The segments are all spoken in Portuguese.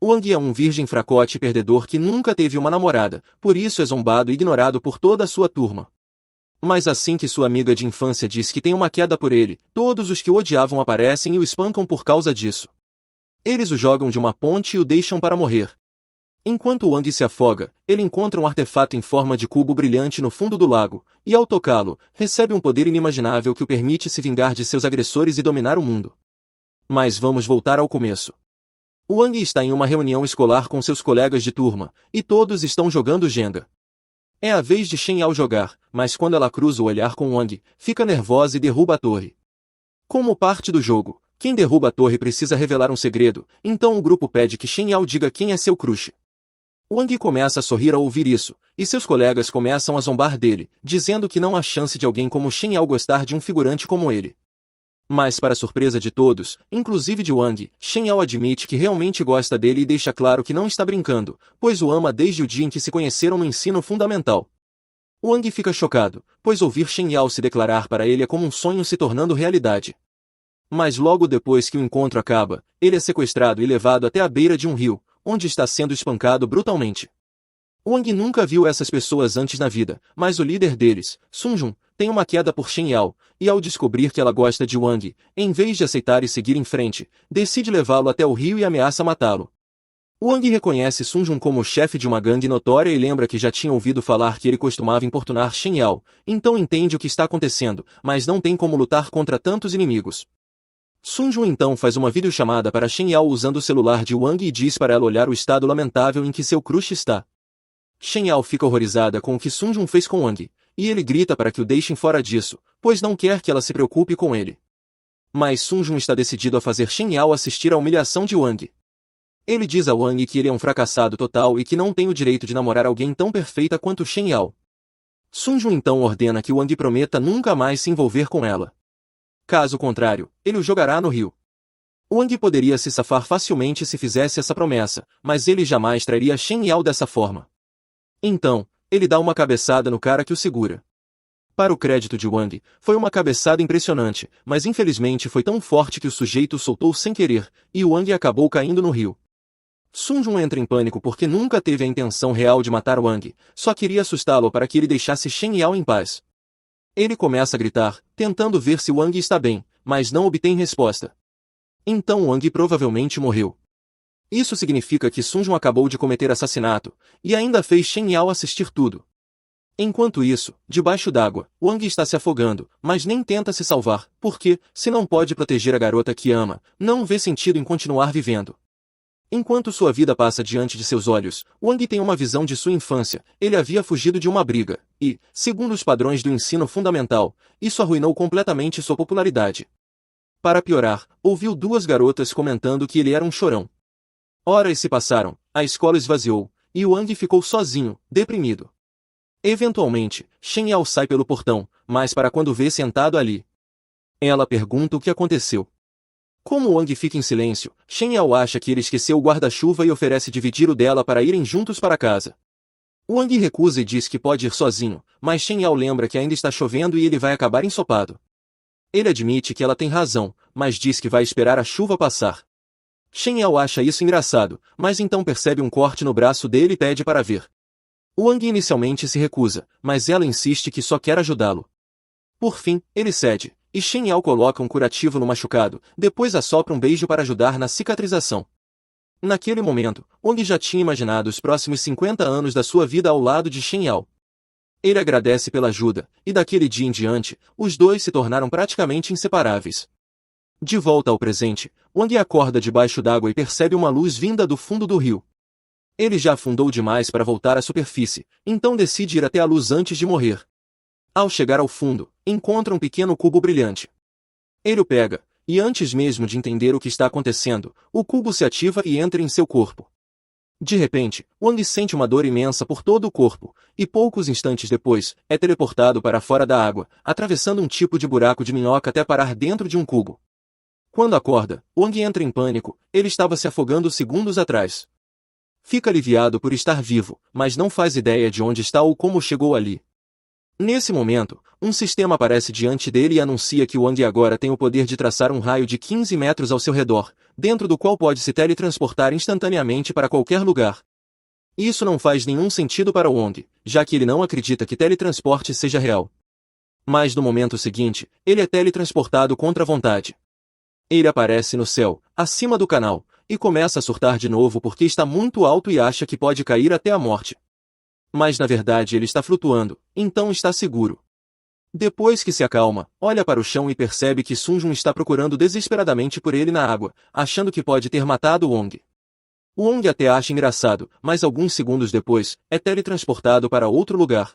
Wang é um virgem fracote e perdedor que nunca teve uma namorada, por isso é zombado e ignorado por toda a sua turma. Mas assim que sua amiga de infância diz que tem uma queda por ele, todos os que o odiavam aparecem e o espancam por causa disso. Eles o jogam de uma ponte e o deixam para morrer. Enquanto Wang se afoga, ele encontra um artefato em forma de cubo brilhante no fundo do lago, e ao tocá-lo, recebe um poder inimaginável que o permite se vingar de seus agressores e dominar o mundo. Mas vamos voltar ao começo. Wang está em uma reunião escolar com seus colegas de turma, e todos estão jogando Jenga. É a vez de Shen Yao jogar, mas quando ela cruza o olhar com Wang, fica nervosa e derruba a torre. Como parte do jogo, quem derruba a torre precisa revelar um segredo, então o grupo pede que Shen Yao diga quem é seu crush. Wang começa a sorrir ao ouvir isso, e seus colegas começam a zombar dele, dizendo que não há chance de alguém como Shen Yao gostar de um figurante como ele. Mas para surpresa de todos, inclusive de Wang, Shen Yao admite que realmente gosta dele e deixa claro que não está brincando, pois o ama desde o dia em que se conheceram no ensino fundamental. Wang fica chocado, pois ouvir Shen Yao se declarar para ele é como um sonho se tornando realidade. Mas logo depois que o encontro acaba, ele é sequestrado e levado até a beira de um rio, onde está sendo espancado brutalmente. Wang nunca viu essas pessoas antes na vida, mas o líder deles, Sun Jun, tem uma queda por Shen Yao, e ao descobrir que ela gosta de Wang, em vez de aceitar e seguir em frente, decide levá-lo até o rio e ameaça matá-lo. Wang reconhece Sun Jun como o chefe de uma gangue notória e lembra que já tinha ouvido falar que ele costumava importunar Shen Yao, então entende o que está acontecendo, mas não tem como lutar contra tantos inimigos. Sun Jun então faz uma videochamada para Shen Yao usando o celular de Wang e diz para ela olhar o estado lamentável em que seu crush está. Shen Yao fica horrorizada com o que Sun Jun fez com Wang, e ele grita para que o deixem fora disso, pois não quer que ela se preocupe com ele. Mas Sun Jun está decidido a fazer Shen Yao assistir à humilhação de Wang. Ele diz a Wang que ele é um fracassado total e que não tem o direito de namorar alguém tão perfeita quanto Shen Yao. Sun Jun então ordena que Wang prometa nunca mais se envolver com ela. Caso contrário, ele o jogará no rio. Wang poderia se safar facilmente se fizesse essa promessa, mas ele jamais trairia Shen Yao dessa forma. Então, ele dá uma cabeçada no cara que o segura. Para o crédito de Wang, foi uma cabeçada impressionante, mas infelizmente foi tão forte que o sujeito soltou sem querer, e Wang acabou caindo no rio. Sun Jun entra em pânico porque nunca teve a intenção real de matar Wang, só queria assustá-lo para que ele deixasse Shen Yao em paz. Ele começa a gritar, tentando ver se Wang está bem, mas não obtém resposta. Então Wang provavelmente morreu. Isso significa que Sun Jun acabou de cometer assassinato, e ainda fez Shen Yao assistir tudo. Enquanto isso, debaixo d'água, Wang está se afogando, mas nem tenta se salvar, porque, se não pode proteger a garota que ama, não vê sentido em continuar vivendo. Enquanto sua vida passa diante de seus olhos, Wang tem uma visão de sua infância. Ele havia fugido de uma briga, e, segundo os padrões do ensino fundamental, isso arruinou completamente sua popularidade. Para piorar, ouviu duas garotas comentando que ele era um chorão. Horas se passaram, a escola esvaziou, e Wang ficou sozinho, deprimido. Eventualmente, Shen Yao sai pelo portão, mas para quando vê sentado ali. Ela pergunta o que aconteceu. Como Wang fica em silêncio, Shen Yao acha que ele esqueceu o guarda-chuva e oferece dividir o dela para irem juntos para casa. Wang recusa e diz que pode ir sozinho, mas Shen Yao lembra que ainda está chovendo e ele vai acabar ensopado. Ele admite que ela tem razão, mas diz que vai esperar a chuva passar. Shen Yao acha isso engraçado, mas então percebe um corte no braço dele e pede para ver. Wang inicialmente se recusa, mas ela insiste que só quer ajudá-lo. Por fim, ele cede, e Shen Yao coloca um curativo no machucado, depois assopra um beijo para ajudar na cicatrização. Naquele momento, Wang já tinha imaginado os próximos 50 anos da sua vida ao lado de Shen Yao. Ele agradece pela ajuda, e daquele dia em diante, os dois se tornaram praticamente inseparáveis. De volta ao presente, Wang acorda debaixo d'água e percebe uma luz vinda do fundo do rio. Ele já afundou demais para voltar à superfície, então decide ir até a luz antes de morrer. Ao chegar ao fundo, encontra um pequeno cubo brilhante. Ele o pega, e antes mesmo de entender o que está acontecendo, o cubo se ativa e entra em seu corpo. De repente, Wang sente uma dor imensa por todo o corpo, e poucos instantes depois, é teleportado para fora da água, atravessando um tipo de buraco de minhoca até parar dentro de um cubo. Quando acorda, Wang entra em pânico, ele estava se afogando segundos atrás. Fica aliviado por estar vivo, mas não faz ideia de onde está ou como chegou ali. Nesse momento, um sistema aparece diante dele e anuncia que Wang agora tem o poder de traçar um raio de 15 metros ao seu redor, dentro do qual pode se teletransportar instantaneamente para qualquer lugar. Isso não faz nenhum sentido para Wong, já que ele não acredita que teletransporte seja real. Mas no momento seguinte, ele é teletransportado contra a vontade. Ele aparece no céu, acima do canal, e começa a surtar de novo porque está muito alto e acha que pode cair até a morte. Mas na verdade ele está flutuando, então está seguro. Depois que se acalma, olha para o chão e percebe que Sunjun está procurando desesperadamente por ele na água, achando que pode ter matado Wong. Wong até acha engraçado, mas alguns segundos depois, é teletransportado para outro lugar.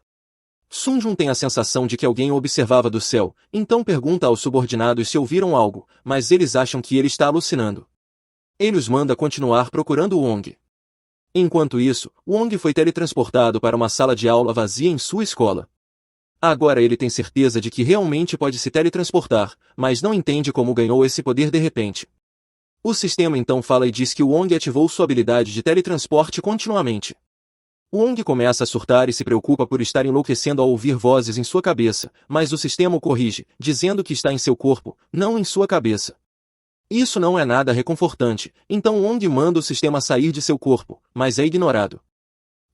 Sunjun tem a sensação de que alguém o observava do céu, então pergunta aos subordinados se ouviram algo, mas eles acham que ele está alucinando. Ele os manda continuar procurando Wong. Enquanto isso, Wong foi teletransportado para uma sala de aula vazia em sua escola. Agora ele tem certeza de que realmente pode se teletransportar, mas não entende como ganhou esse poder de repente. O sistema então fala e diz que Wong ativou sua habilidade de teletransporte continuamente. Wong começa a surtar e se preocupa por estar enlouquecendo ao ouvir vozes em sua cabeça, mas o sistema o corrige, dizendo que está em seu corpo, não em sua cabeça. Isso não é nada reconfortante, então Wong manda o sistema sair de seu corpo, mas é ignorado.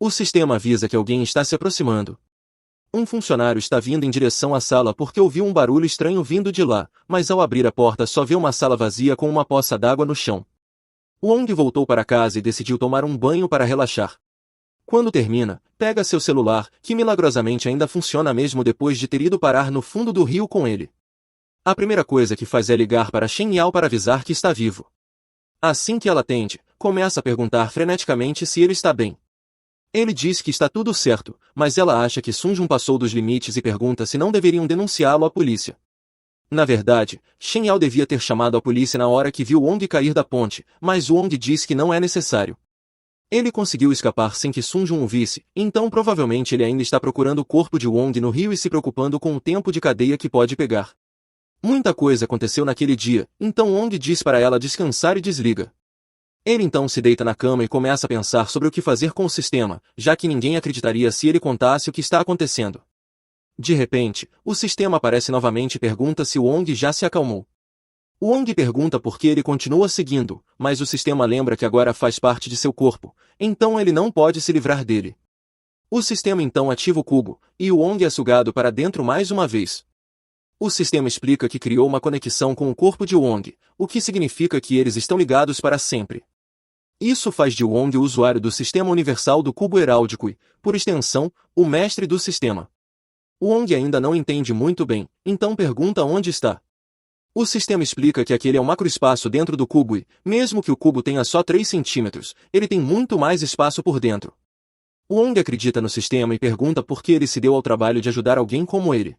O sistema avisa que alguém está se aproximando. Um funcionário está vindo em direção à sala porque ouviu um barulho estranho vindo de lá, mas ao abrir a porta só vê uma sala vazia com uma poça d'água no chão. Wong voltou para casa e decidiu tomar um banho para relaxar. Quando termina, pega seu celular, que milagrosamente ainda funciona mesmo depois de ter ido parar no fundo do rio com ele. A primeira coisa que faz é ligar para Shen Yao para avisar que está vivo. Assim que ela atende, começa a perguntar freneticamente se ele está bem. Ele diz que está tudo certo, mas ela acha que Sunjun passou dos limites e pergunta se não deveriam denunciá-lo à polícia. Na verdade, Shen Yao devia ter chamado a polícia na hora que viu Wong cair da ponte, mas Wong diz que não é necessário. Ele conseguiu escapar sem que Sunjun o visse, então provavelmente ele ainda está procurando o corpo de Wong no rio e se preocupando com o tempo de cadeia que pode pegar. Muita coisa aconteceu naquele dia, então Wong diz para ela descansar e desliga. Ele então se deita na cama e começa a pensar sobre o que fazer com o sistema, já que ninguém acreditaria se ele contasse o que está acontecendo. De repente, o sistema aparece novamente e pergunta se Wong já se acalmou. Wong pergunta por que ele continua seguindo, mas o sistema lembra que agora faz parte de seu corpo, então ele não pode se livrar dele. O sistema então ativa o cubo, e Wong é sugado para dentro mais uma vez. O sistema explica que criou uma conexão com o corpo de Wong, o que significa que eles estão ligados para sempre. Isso faz de Wong o usuário do Sistema Universal do Cubo Heráldico e, por extensão, o mestre do sistema. Wong ainda não entende muito bem, então pergunta onde está. O sistema explica que aquele é um macroespaço dentro do cubo e, mesmo que o cubo tenha só 3 centímetros, ele tem muito mais espaço por dentro. Wong acredita no sistema e pergunta por que ele se deu ao trabalho de ajudar alguém como ele.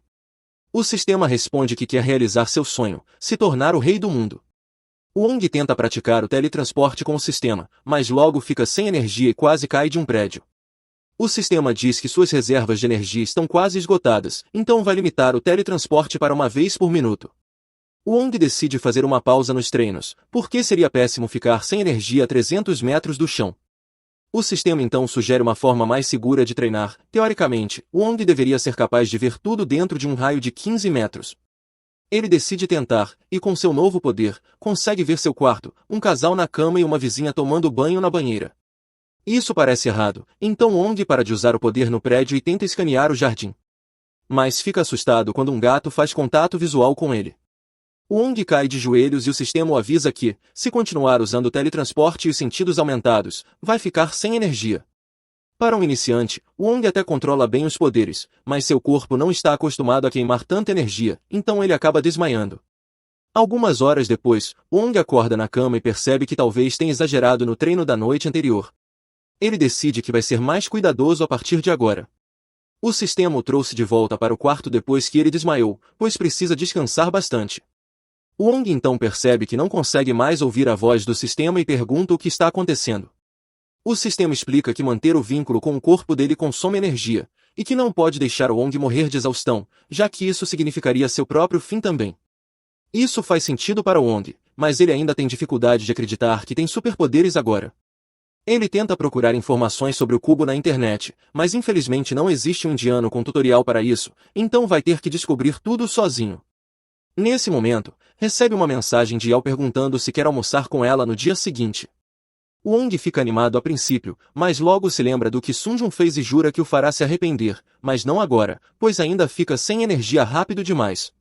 O sistema responde que quer realizar seu sonho, se tornar o rei do mundo. Wong tenta praticar o teletransporte com o sistema, mas logo fica sem energia e quase cai de um prédio. O sistema diz que suas reservas de energia estão quase esgotadas, então vai limitar o teletransporte para uma vez por minuto. Wong decide fazer uma pausa nos treinos, porque seria péssimo ficar sem energia a 300 metros do chão. O sistema então sugere uma forma mais segura de treinar. Teoricamente, Wong deveria ser capaz de ver tudo dentro de um raio de 15 metros. Ele decide tentar, e com seu novo poder, consegue ver seu quarto, um casal na cama e uma vizinha tomando banho na banheira. Isso parece errado, então Wong para de usar o poder no prédio e tenta escanear o jardim. Mas fica assustado quando um gato faz contato visual com ele. Wong cai de joelhos e o sistema o avisa que, se continuar usando o teletransporte e os sentidos aumentados, vai ficar sem energia. Para um iniciante, Wong até controla bem os poderes, mas seu corpo não está acostumado a queimar tanta energia, então ele acaba desmaiando. Algumas horas depois, Wong acorda na cama e percebe que talvez tenha exagerado no treino da noite anterior. Ele decide que vai ser mais cuidadoso a partir de agora. O sistema o trouxe de volta para o quarto depois que ele desmaiou, pois precisa descansar bastante. Wong então percebe que não consegue mais ouvir a voz do sistema e pergunta o que está acontecendo. O sistema explica que manter o vínculo com o corpo dele consome energia, e que não pode deixar Wong morrer de exaustão, já que isso significaria seu próprio fim também. Isso faz sentido para Wong, mas ele ainda tem dificuldade de acreditar que tem superpoderes agora. Ele tenta procurar informações sobre o cubo na internet, mas infelizmente não existe um indiano com tutorial para isso, então vai ter que descobrir tudo sozinho. Nesse momento, recebe uma mensagem de Yao perguntando se quer almoçar com ela no dia seguinte. Wang fica animado a princípio, mas logo se lembra do que Sun Jun fez e jura que o fará se arrepender, mas não agora, pois ainda fica sem energia rápido demais.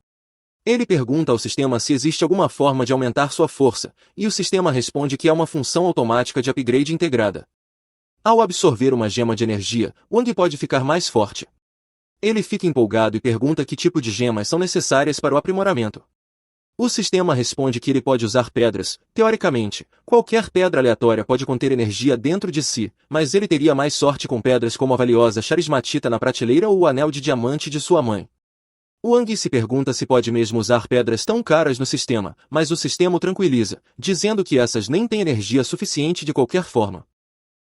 Ele pergunta ao sistema se existe alguma forma de aumentar sua força, e o sistema responde que é uma função automática de upgrade integrada. Ao absorver uma gema de energia, Wang pode ficar mais forte. Ele fica empolgado e pergunta que tipo de gemas são necessárias para o aprimoramento. O sistema responde que ele pode usar pedras. Teoricamente, qualquer pedra aleatória pode conter energia dentro de si, mas ele teria mais sorte com pedras como a valiosa charismatita na prateleira ou o anel de diamante de sua mãe. Wang se pergunta se pode mesmo usar pedras tão caras no sistema, mas o sistema o tranquiliza, dizendo que essas nem têm energia suficiente de qualquer forma.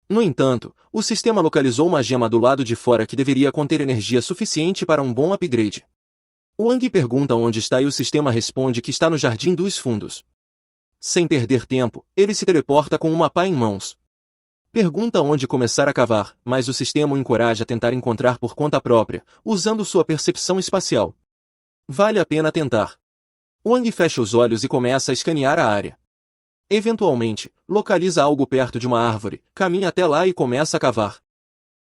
No entanto, o sistema localizou uma gema do lado de fora que deveria conter energia suficiente para um bom upgrade. Wang pergunta onde está e o sistema responde que está no Jardim dos Fundos. Sem perder tempo, ele se teleporta com uma pá em mãos. Pergunta onde começar a cavar, mas o sistema o encoraja a tentar encontrar por conta própria, usando sua percepção espacial. Vale a pena tentar. Wang fecha os olhos e começa a escanear a área. Eventualmente, localiza algo perto de uma árvore, caminha até lá e começa a cavar.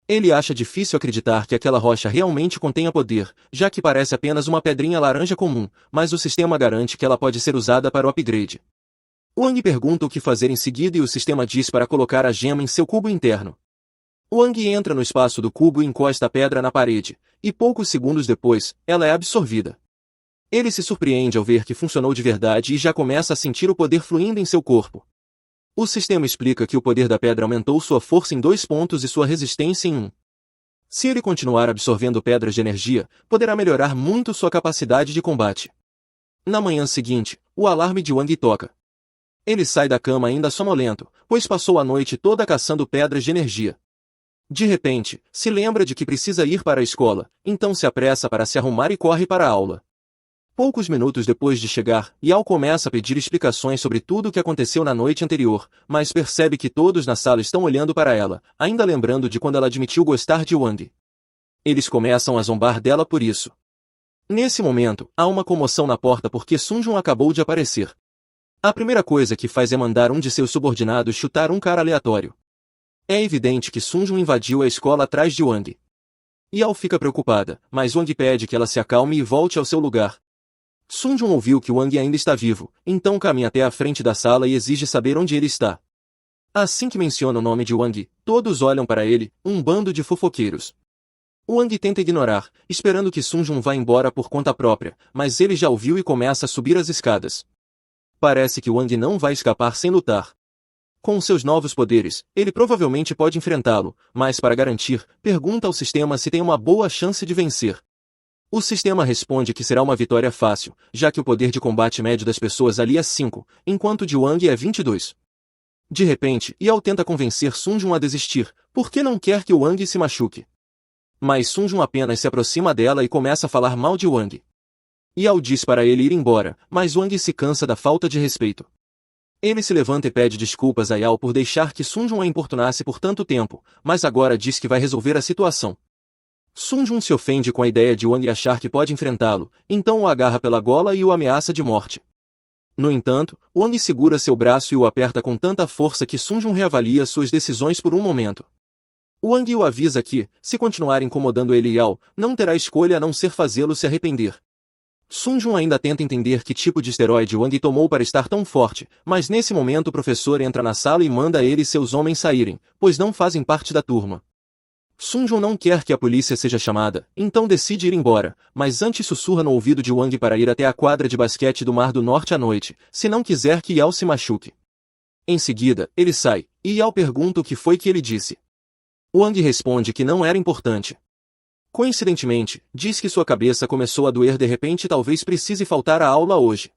Ele acha difícil acreditar que aquela rocha realmente contenha poder, já que parece apenas uma pedrinha laranja comum, mas o sistema garante que ela pode ser usada para o upgrade. Wang pergunta o que fazer em seguida e o sistema diz para colocar a gema em seu cubo interno. Wang entra no espaço do cubo e encosta a pedra na parede, e poucos segundos depois, ela é absorvida. Ele se surpreende ao ver que funcionou de verdade e já começa a sentir o poder fluindo em seu corpo. O sistema explica que o poder da pedra aumentou sua força em 2 pontos e sua resistência em 1. Se ele continuar absorvendo pedras de energia, poderá melhorar muito sua capacidade de combate. Na manhã seguinte, o alarme de Wang toca. Ele sai da cama ainda sonolento, pois passou a noite toda caçando pedras de energia. De repente, se lembra de que precisa ir para a escola, então se apressa para se arrumar e corre para a aula. Poucos minutos depois de chegar, Yao começa a pedir explicações sobre tudo o que aconteceu na noite anterior, mas percebe que todos na sala estão olhando para ela, ainda lembrando de quando ela admitiu gostar de Wang. Eles começam a zombar dela por isso. Nesse momento, há uma comoção na porta porque Sun Jun acabou de aparecer. A primeira coisa que faz é mandar um de seus subordinados chutar um cara aleatório. É evidente que Sun Jun invadiu a escola atrás de Wang. Yao fica preocupada, mas Wang pede que ela se acalme e volte ao seu lugar. Sun Jun ouviu que Wang ainda está vivo, então caminha até a frente da sala e exige saber onde ele está. Assim que menciona o nome de Wang, todos olham para ele, um bando de fofoqueiros. Wang tenta ignorar, esperando que Sun Jun vá embora por conta própria, mas ele já ouviu e começa a subir as escadas. Parece que Wang não vai escapar sem lutar. Com seus novos poderes, ele provavelmente pode enfrentá-lo, mas para garantir, pergunta ao sistema se tem uma boa chance de vencer. O sistema responde que será uma vitória fácil, já que o poder de combate médio das pessoas ali é 5, enquanto o de Wang é 22. De repente, Yao tenta convencer Sun Jun a desistir, porque não quer que Wang se machuque. Mas Sun Jun apenas se aproxima dela e começa a falar mal de Wang. Yao diz para ele ir embora, mas Wang se cansa da falta de respeito. Ele se levanta e pede desculpas a Yao por deixar que Sun Jun a importunasse por tanto tempo, mas agora diz que vai resolver a situação. Sun Jun se ofende com a ideia de Wang achar que pode enfrentá-lo, então o agarra pela gola e o ameaça de morte. No entanto, Wang segura seu braço e o aperta com tanta força que Sun Jun reavalia suas decisões por um momento. Wang o avisa que, se continuar incomodando ele e Yao, não terá escolha a não ser fazê-lo se arrepender. Sun Jun ainda tenta entender que tipo de esteroide Wang tomou para estar tão forte, mas nesse momento o professor entra na sala e manda ele e seus homens saírem, pois não fazem parte da turma. Sun Jun não quer que a polícia seja chamada, então decide ir embora, mas antes sussurra no ouvido de Wang para ir até a quadra de basquete do Mar do Norte à noite, se não quiser que Yao se machuque. Em seguida, ele sai, e Yao pergunta o que foi que ele disse. Wang responde que não era importante. Coincidentemente, diz que sua cabeça começou a doer de repente e talvez precise faltar à aula hoje.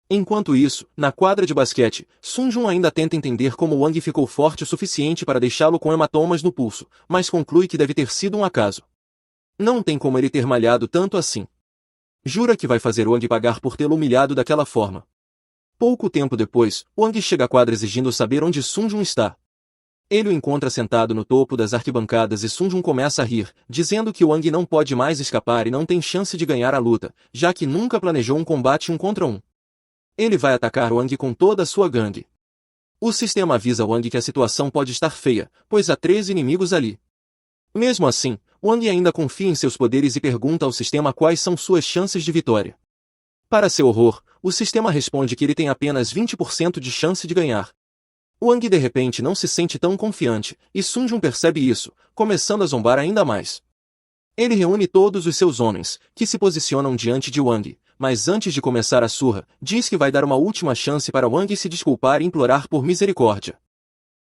Enquanto isso, na quadra de basquete, Sun Jun ainda tenta entender como Wang ficou forte o suficiente para deixá-lo com hematomas no pulso, mas conclui que deve ter sido um acaso. Não tem como ele ter malhado tanto assim. Jura que vai fazer Wang pagar por tê-lo humilhado daquela forma. Pouco tempo depois, Wang chega à quadra exigindo saber onde Sun Jun está. Ele o encontra sentado no topo das arquibancadas e Sun Jun começa a rir, dizendo que Wang não pode mais escapar e não tem chance de ganhar a luta, já que nunca planejou um combate 1 contra 1. Ele vai atacar Wang com toda a sua gangue. O sistema avisa Wang que a situação pode estar feia, pois há 13 inimigos ali. Mesmo assim, Wang ainda confia em seus poderes e pergunta ao sistema quais são suas chances de vitória. Para seu horror, o sistema responde que ele tem apenas 20% de chance de ganhar. Wang de repente não se sente tão confiante, e Sun Jun percebe isso, começando a zombar ainda mais. Ele reúne todos os seus homens, que se posicionam diante de Wang, mas antes de começar a surra, diz que vai dar uma última chance para Wang se desculpar e implorar por misericórdia.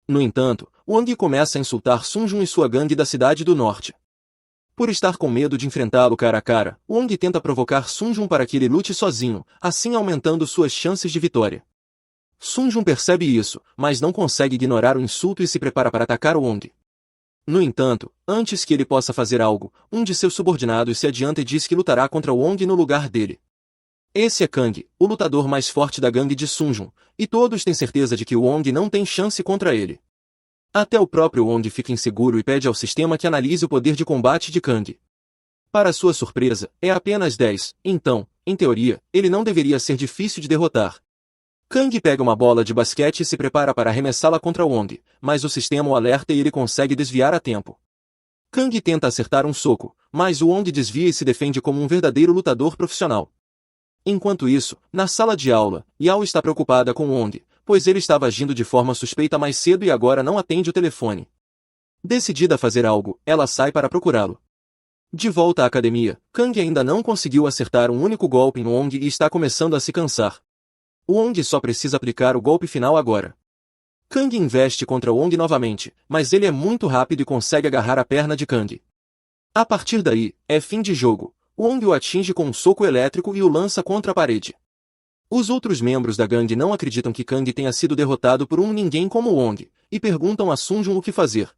No entanto, Wang começa a insultar Sun Jun e sua gangue da cidade do norte. Por estar com medo de enfrentá-lo cara a cara, Wang tenta provocar Sun Jun para que ele lute sozinho, assim aumentando suas chances de vitória. Sun Jun percebe isso, mas não consegue ignorar o insulto e se prepara para atacar Wang. No entanto, antes que ele possa fazer algo, um de seus subordinados se adianta e diz que lutará contra Wang no lugar dele. Esse é Kang, o lutador mais forte da gangue de Sun Jun, e todos têm certeza de que Wang não tem chance contra ele. Até o próprio Wang fica inseguro e pede ao sistema que analise o poder de combate de Kang. Para sua surpresa, é apenas 10, então, em teoria, ele não deveria ser difícil de derrotar. Kang pega uma bola de basquete e se prepara para arremessá-la contra Wang, mas o sistema o alerta e ele consegue desviar a tempo. Kang tenta acertar um soco, mas Wang desvia e se defende como um verdadeiro lutador profissional. Enquanto isso, na sala de aula, Yao está preocupada com Wang, pois ele estava agindo de forma suspeita mais cedo e agora não atende o telefone. Decidida a fazer algo, ela sai para procurá-lo. De volta à academia, Kang ainda não conseguiu acertar um único golpe em Wang e está começando a se cansar. Wang só precisa aplicar o golpe final agora. Kang investe contra Wang novamente, mas ele é muito rápido e consegue agarrar a perna de Kang. A partir daí, é fim de jogo. Wang o atinge com um soco elétrico e o lança contra a parede. Os outros membros da gangue não acreditam que Kang tenha sido derrotado por um ninguém como Wang, e perguntam a Sun Jun o que fazer.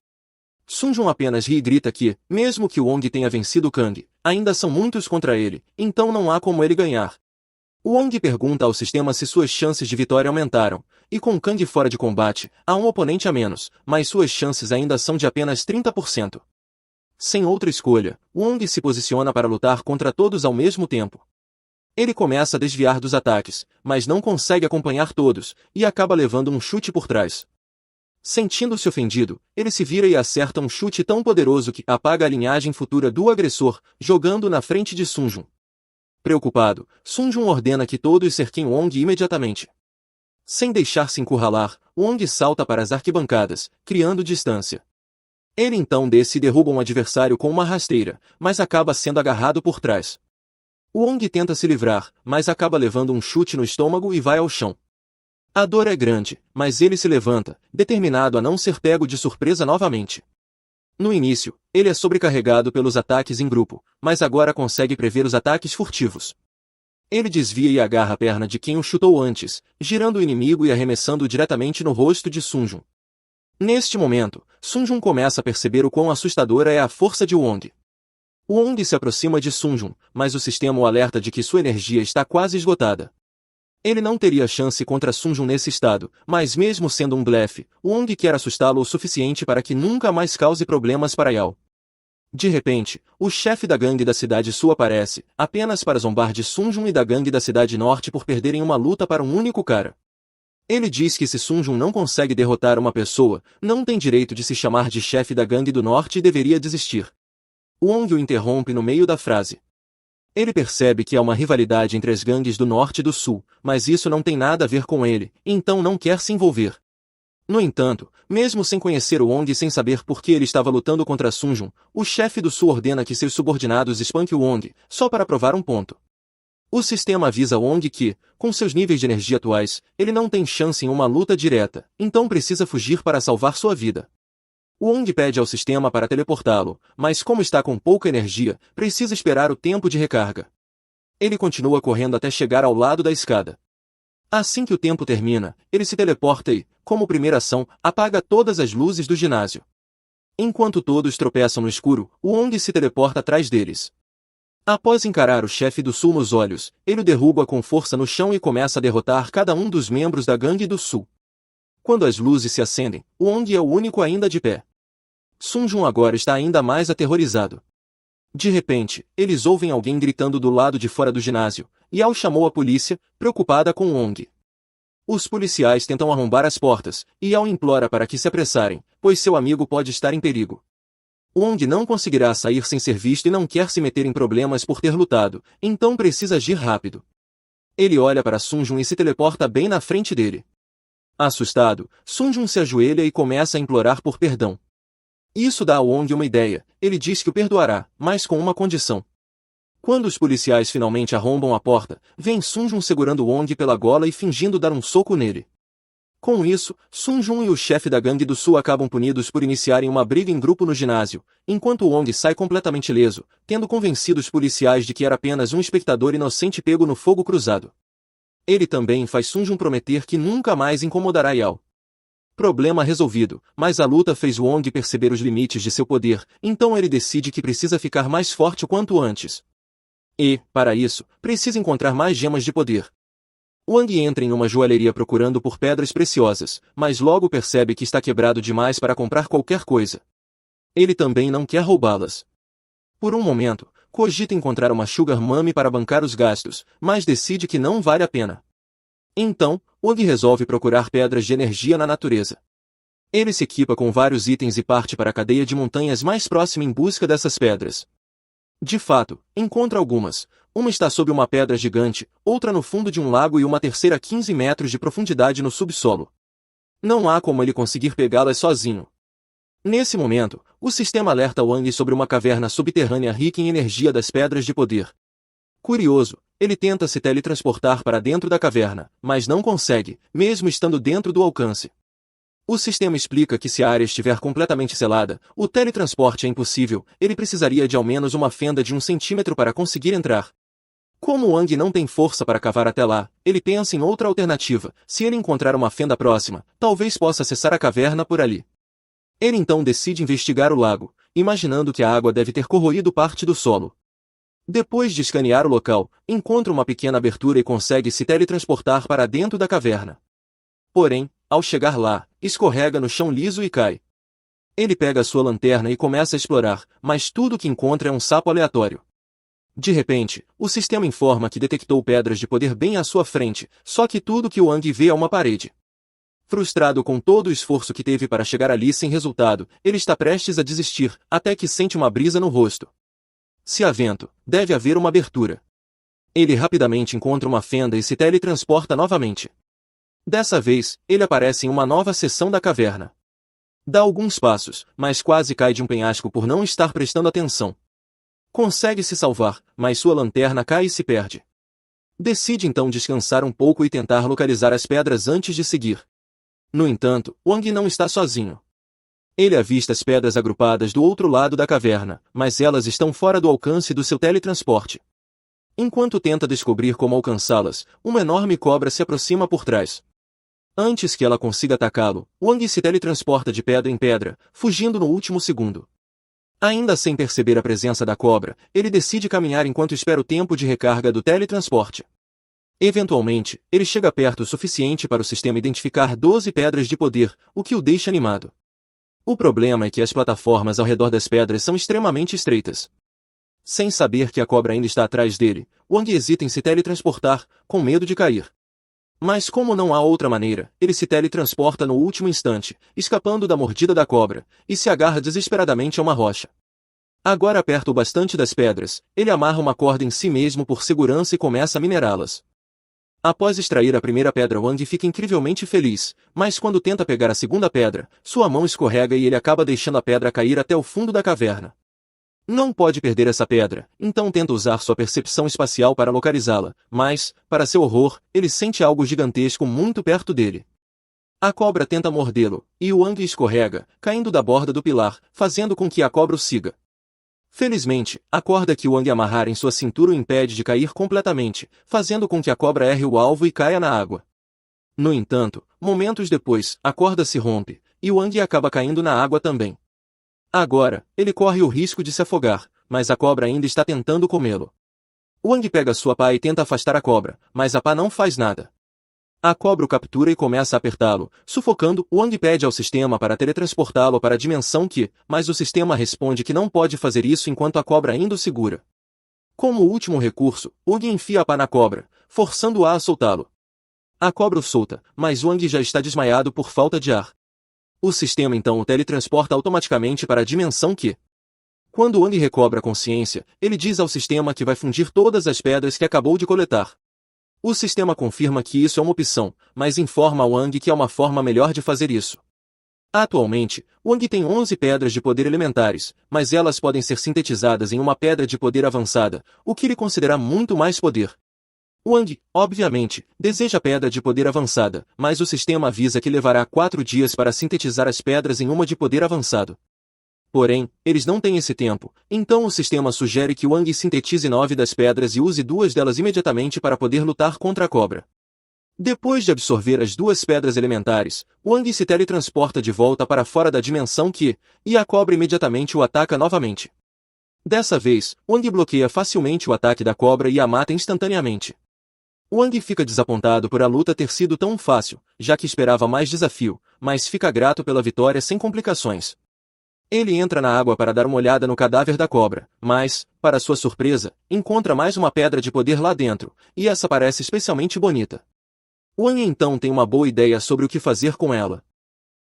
Sun Jun apenas ri e grita que, mesmo que Wang tenha vencido Kang, ainda são muitos contra ele, então não há como ele ganhar. Wang pergunta ao sistema se suas chances de vitória aumentaram, e com Kang fora de combate, há um oponente a menos, mas suas chances ainda são de apenas 30%. Sem outra escolha, Wang se posiciona para lutar contra todos ao mesmo tempo. Ele começa a desviar dos ataques, mas não consegue acompanhar todos, e acaba levando um chute por trás. Sentindo-se ofendido, ele se vira e acerta um chute tão poderoso que apaga a linhagem futura do agressor, jogando na frente de Sun Jun. Preocupado, Sun Jun ordena que todos cerquem Wang imediatamente. Sem deixar-se encurralar, Wang salta para as arquibancadas, criando distância. Ele então desce e derruba um adversário com uma rasteira, mas acaba sendo agarrado por trás. Wang tenta se livrar, mas acaba levando um chute no estômago e vai ao chão. A dor é grande, mas ele se levanta, determinado a não ser pego de surpresa novamente. No início, ele é sobrecarregado pelos ataques em grupo, mas agora consegue prever os ataques furtivos. Ele desvia e agarra a perna de quem o chutou antes, girando o inimigo e arremessando diretamente no rosto de Sun Jun. Neste momento, Sun Jun começa a perceber o quão assustadora é a força de Wang. Wang se aproxima de Sun Jun, mas o sistema o alerta de que sua energia está quase esgotada. Ele não teria chance contra Sun Jun nesse estado, mas mesmo sendo um blefe, Wang quer assustá-lo o suficiente para que nunca mais cause problemas para Yao. De repente, o chefe da gangue da cidade sul aparece, apenas para zombar de Sun Jun e da gangue da cidade norte por perderem uma luta para um único cara. Ele diz que se Sun Jun não consegue derrotar uma pessoa, não tem direito de se chamar de chefe da gangue do norte e deveria desistir. Wang o interrompe no meio da frase. Ele percebe que há uma rivalidade entre as gangues do norte e do sul, mas isso não tem nada a ver com ele, então não quer se envolver. No entanto, mesmo sem conhecer Wang e sem saber por que ele estava lutando contra Sun Jun, o chefe do sul ordena que seus subordinados espanquem Wang, só para provar um ponto. O sistema avisa Wang que, com seus níveis de energia atuais, ele não tem chance em uma luta direta, então precisa fugir para salvar sua vida. Wang pede ao sistema para teleportá-lo, mas como está com pouca energia, precisa esperar o tempo de recarga. Ele continua correndo até chegar ao lado da escada. Assim que o tempo termina, ele se teleporta e, como primeira ação, apaga todas as luzes do ginásio. Enquanto todos tropeçam no escuro, Wang se teleporta atrás deles. Após encarar o chefe do sul nos olhos, ele o derruba com força no chão e começa a derrotar cada um dos membros da gangue do sul. Quando as luzes se acendem, Wang é o único ainda de pé. Sun Jun agora está ainda mais aterrorizado. De repente, eles ouvem alguém gritando do lado de fora do ginásio, e Al chamou a polícia, preocupada com Wong. Os policiais tentam arrombar as portas, e Al implora para que se apressarem, pois seu amigo pode estar em perigo. Wong não conseguirá sair sem ser visto e não quer se meter em problemas por ter lutado, então precisa agir rápido. Ele olha para Sun-jun e se teleporta bem na frente dele. Assustado, Sun-jun se ajoelha e começa a implorar por perdão. Isso dá a Wong uma ideia, ele diz que o perdoará, mas com uma condição. Quando os policiais finalmente arrombam a porta, vem Sun-jun segurando Wong pela gola e fingindo dar um soco nele. Com isso, Sun-jun e o chefe da gangue do sul acabam punidos por iniciarem uma briga em grupo no ginásio, enquanto Wong sai completamente ileso, tendo convencido os policiais de que era apenas um espectador inocente pego no fogo cruzado. Ele também faz Sun-jun prometer que nunca mais incomodará Yao. Problema resolvido, mas a luta fez Wong perceber os limites de seu poder, então ele decide que precisa ficar mais forte o quanto antes. E, para isso, precisa encontrar mais gemas de poder. Wang entra em uma joalheria procurando por pedras preciosas, mas logo percebe que está quebrado demais para comprar qualquer coisa. Ele também não quer roubá-las. Por um momento, cogita encontrar uma Sugar Mummy para bancar os gastos, mas decide que não vale a pena. Então, Wang resolve procurar pedras de energia na natureza. Ele se equipa com vários itens e parte para a cadeia de montanhas mais próxima em busca dessas pedras. De fato, encontra algumas. Uma está sob uma pedra gigante, outra no fundo de um lago e uma terceira a 15 metros de profundidade no subsolo. Não há como ele conseguir pegá-las sozinho. Nesse momento, o sistema alerta Wang sobre uma caverna subterrânea rica em energia das pedras de poder. Curioso, ele tenta se teletransportar para dentro da caverna, mas não consegue, mesmo estando dentro do alcance. O sistema explica que se a área estiver completamente selada, o teletransporte é impossível, ele precisaria de ao menos uma fenda de 1 centímetro para conseguir entrar. Como Wang não tem força para cavar até lá, ele pensa em outra alternativa, se ele encontrar uma fenda próxima, talvez possa acessar a caverna por ali. Ele então decide investigar o lago, imaginando que a água deve ter corroído parte do solo. Depois de escanear o local, encontra uma pequena abertura e consegue se teletransportar para dentro da caverna. Porém, ao chegar lá, escorrega no chão liso e cai. Ele pega sua lanterna e começa a explorar, mas tudo o que encontra é um sapo aleatório. De repente, o sistema informa que detectou pedras de poder bem à sua frente, só que tudo que Wang vê é uma parede. Frustrado com todo o esforço que teve para chegar ali sem resultado, ele está prestes a desistir, até que sente uma brisa no rosto. Se há vento, deve haver uma abertura. Ele rapidamente encontra uma fenda e se teletransporta novamente. Dessa vez, ele aparece em uma nova seção da caverna. Dá alguns passos, mas quase cai de um penhasco por não estar prestando atenção. Consegue se salvar, mas sua lanterna cai e se perde. Decide então descansar um pouco e tentar localizar as pedras antes de seguir. No entanto, Wang não está sozinho. Ele avista as pedras agrupadas do outro lado da caverna, mas elas estão fora do alcance do seu teletransporte. Enquanto tenta descobrir como alcançá-las, uma enorme cobra se aproxima por trás. Antes que ela consiga atacá-lo, Wang se teletransporta de pedra em pedra, fugindo no último segundo. Ainda sem perceber a presença da cobra, ele decide caminhar enquanto espera o tempo de recarga do teletransporte. Eventualmente, ele chega perto o suficiente para o sistema identificar 12 pedras de poder, o que o deixa animado. O problema é que as plataformas ao redor das pedras são extremamente estreitas. Sem saber que a cobra ainda está atrás dele, Wang hesita em se teletransportar, com medo de cair. Mas como não há outra maneira, ele se teletransporta no último instante, escapando da mordida da cobra, e se agarra desesperadamente a uma rocha. Agora aperta o bastante das pedras, ele amarra uma corda em si mesmo por segurança e começa a minerá-las. Após extrair a primeira pedra, Wang fica incrivelmente feliz, mas quando tenta pegar a segunda pedra, sua mão escorrega e ele acaba deixando a pedra cair até o fundo da caverna. Não pode perder essa pedra, então tenta usar sua percepção espacial para localizá-la, mas, para seu horror, ele sente algo gigantesco muito perto dele. A cobra tenta mordê-lo, e Wang escorrega, caindo da borda do pilar, fazendo com que a cobra o siga. Felizmente, a corda que Wang amarrar em sua cintura o impede de cair completamente, fazendo com que a cobra erre o alvo e caia na água. No entanto, momentos depois, a corda se rompe, e Wang acaba caindo na água também. Agora, ele corre o risco de se afogar, mas a cobra ainda está tentando comê-lo. Wang pega sua pá e tenta afastar a cobra, mas a pá não faz nada. A cobra o captura e começa a apertá-lo, sufocando. Wang pede ao sistema para teletransportá-lo para a dimensão Qi, mas o sistema responde que não pode fazer isso enquanto a cobra ainda o segura. Como último recurso, Wang enfia a pá na cobra, forçando-a a soltá-lo. A cobra o solta, mas Wang já está desmaiado por falta de ar. O sistema então o teletransporta automaticamente para a dimensão Qi. Quando Wang recobra a consciência, ele diz ao sistema que vai fundir todas as pedras que acabou de coletar. O sistema confirma que isso é uma opção, mas informa a Wang que há uma forma melhor de fazer isso. Atualmente, Wang tem 11 pedras de poder elementares, mas elas podem ser sintetizadas em uma pedra de poder avançada, o que lhe concederá muito mais poder. Wang, obviamente, deseja a pedra de poder avançada, mas o sistema avisa que levará 4 dias para sintetizar as pedras em uma de poder avançado. Porém, eles não têm esse tempo, então o sistema sugere que Wang sintetize 9 das pedras e use 2 delas imediatamente para poder lutar contra a cobra. Depois de absorver as 2 pedras elementares, Wang se teletransporta de volta para fora da dimensão Qi, e a cobra imediatamente o ataca novamente. Dessa vez, Wang bloqueia facilmente o ataque da cobra e a mata instantaneamente. Wang fica desapontado por a luta ter sido tão fácil, já que esperava mais desafio, mas fica grato pela vitória sem complicações. Ele entra na água para dar uma olhada no cadáver da cobra, mas, para sua surpresa, encontra mais uma pedra de poder lá dentro, e essa parece especialmente bonita. Wang então tem uma boa ideia sobre o que fazer com ela.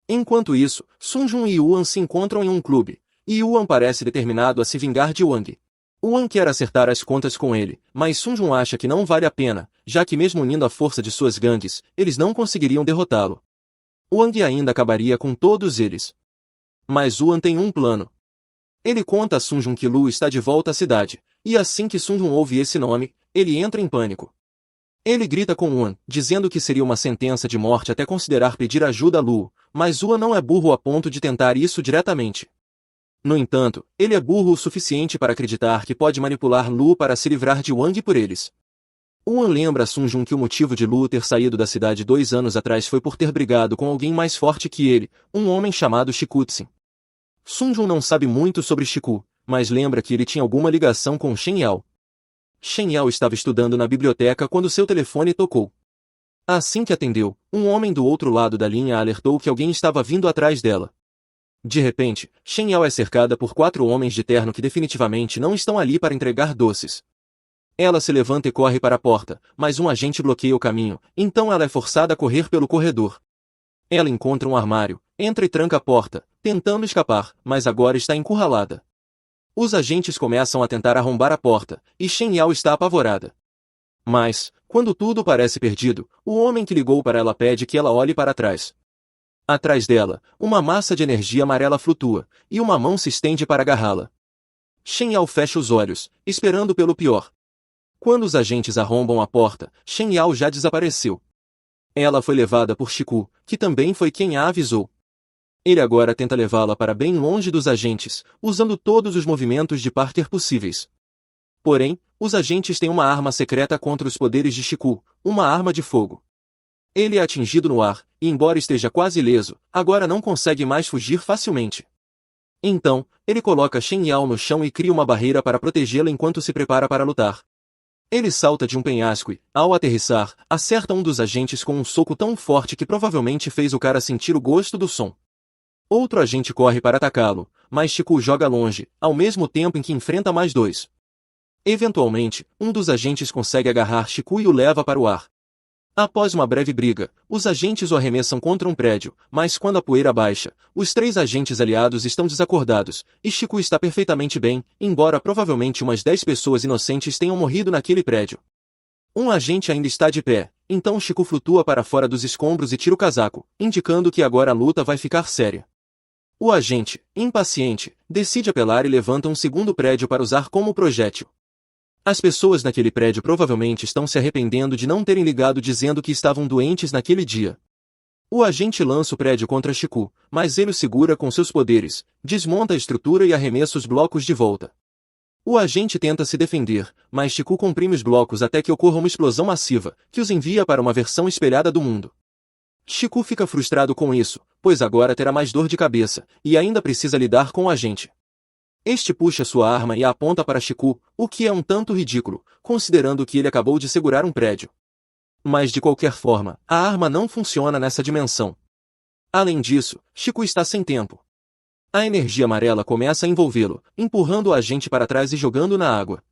Enquanto isso, Sun Jun e Yuan se encontram em um clube, e Yuan parece determinado a se vingar de Wang. Wang quer acertar as contas com ele, mas Sun Jun acha que não vale a pena, já que mesmo unindo a força de suas gangues, eles não conseguiriam derrotá-lo. Wang ainda acabaria com todos eles. Mas Yuan tem um plano. Ele conta a Sun Jun que Lu está de volta à cidade, e assim que Sun Jun ouve esse nome, ele entra em pânico. Ele grita com Yuan, dizendo que seria uma sentença de morte até considerar pedir ajuda a Lu, mas Yuan não é burro a ponto de tentar isso diretamente. No entanto, ele é burro o suficiente para acreditar que pode manipular Lu para se livrar de Wang por eles. Yuan lembra a Sun Jun que o motivo de Lu ter saído da cidade 2 anos atrás foi por ter brigado com alguém mais forte que ele, um homem chamado Shikutsin. Sun Jun não sabe muito sobre Shiku, mas lembra que ele tinha alguma ligação com Shen Yao. Shen Yao estava estudando na biblioteca quando seu telefone tocou. Assim que atendeu, um homem do outro lado da linha a alertou que alguém estava vindo atrás dela. De repente, Shen Yao é cercada por 4 homens de terno que definitivamente não estão ali para entregar doces. Ela se levanta e corre para a porta, mas um agente bloqueia o caminho, então ela é forçada a correr pelo corredor. Ela encontra um armário, entra e tranca a porta, tentando escapar, mas agora está encurralada. Os agentes começam a tentar arrombar a porta, e Shen Yao está apavorada. Mas, quando tudo parece perdido, o homem que ligou para ela pede que ela olhe para trás. Atrás dela, uma massa de energia amarela flutua, e uma mão se estende para agarrá-la. Shen Yao fecha os olhos, esperando pelo pior. Quando os agentes arrombam a porta, Shen Yao já desapareceu. Ela foi levada por Shiku, que também foi quem a avisou. Ele agora tenta levá-la para bem longe dos agentes, usando todos os movimentos de Parker possíveis. Porém, os agentes têm uma arma secreta contra os poderes de Shiku, uma arma de fogo. Ele é atingido no ar, e embora esteja quase ileso, agora não consegue mais fugir facilmente. Então, ele coloca Shen Yao no chão e cria uma barreira para protegê-la enquanto se prepara para lutar. Ele salta de um penhasco e, ao aterrissar, acerta um dos agentes com um soco tão forte que provavelmente fez o cara sentir o gosto do som. Outro agente corre para atacá-lo, mas Shiku joga longe, ao mesmo tempo em que enfrenta mais 2. Eventualmente, um dos agentes consegue agarrar Shiku e o leva para o ar. Após uma breve briga, os agentes o arremessam contra um prédio, mas quando a poeira baixa, os 3 agentes aliados estão desacordados, e Shiku está perfeitamente bem, embora provavelmente umas 10 pessoas inocentes tenham morrido naquele prédio. Um agente ainda está de pé, então Shiku flutua para fora dos escombros e tira o casaco, indicando que agora a luta vai ficar séria. O agente, impaciente, decide apelar e levanta um segundo prédio para usar como projétil. As pessoas naquele prédio provavelmente estão se arrependendo de não terem ligado dizendo que estavam doentes naquele dia. O agente lança o prédio contra Shiku, mas ele o segura com seus poderes, desmonta a estrutura e arremessa os blocos de volta. O agente tenta se defender, mas Shiku comprime os blocos até que ocorra uma explosão massiva, que os envia para uma versão espelhada do mundo. Shiku fica frustrado com isso, pois agora terá mais dor de cabeça, e ainda precisa lidar com o agente. Este puxa sua arma e a aponta para Shiku, o que é um tanto ridículo, considerando que ele acabou de segurar um prédio. Mas de qualquer forma, a arma não funciona nessa dimensão. Além disso, Chico está sem tempo. A energia amarela começa a envolvê-lo, empurrando o agente para trás e jogando na água.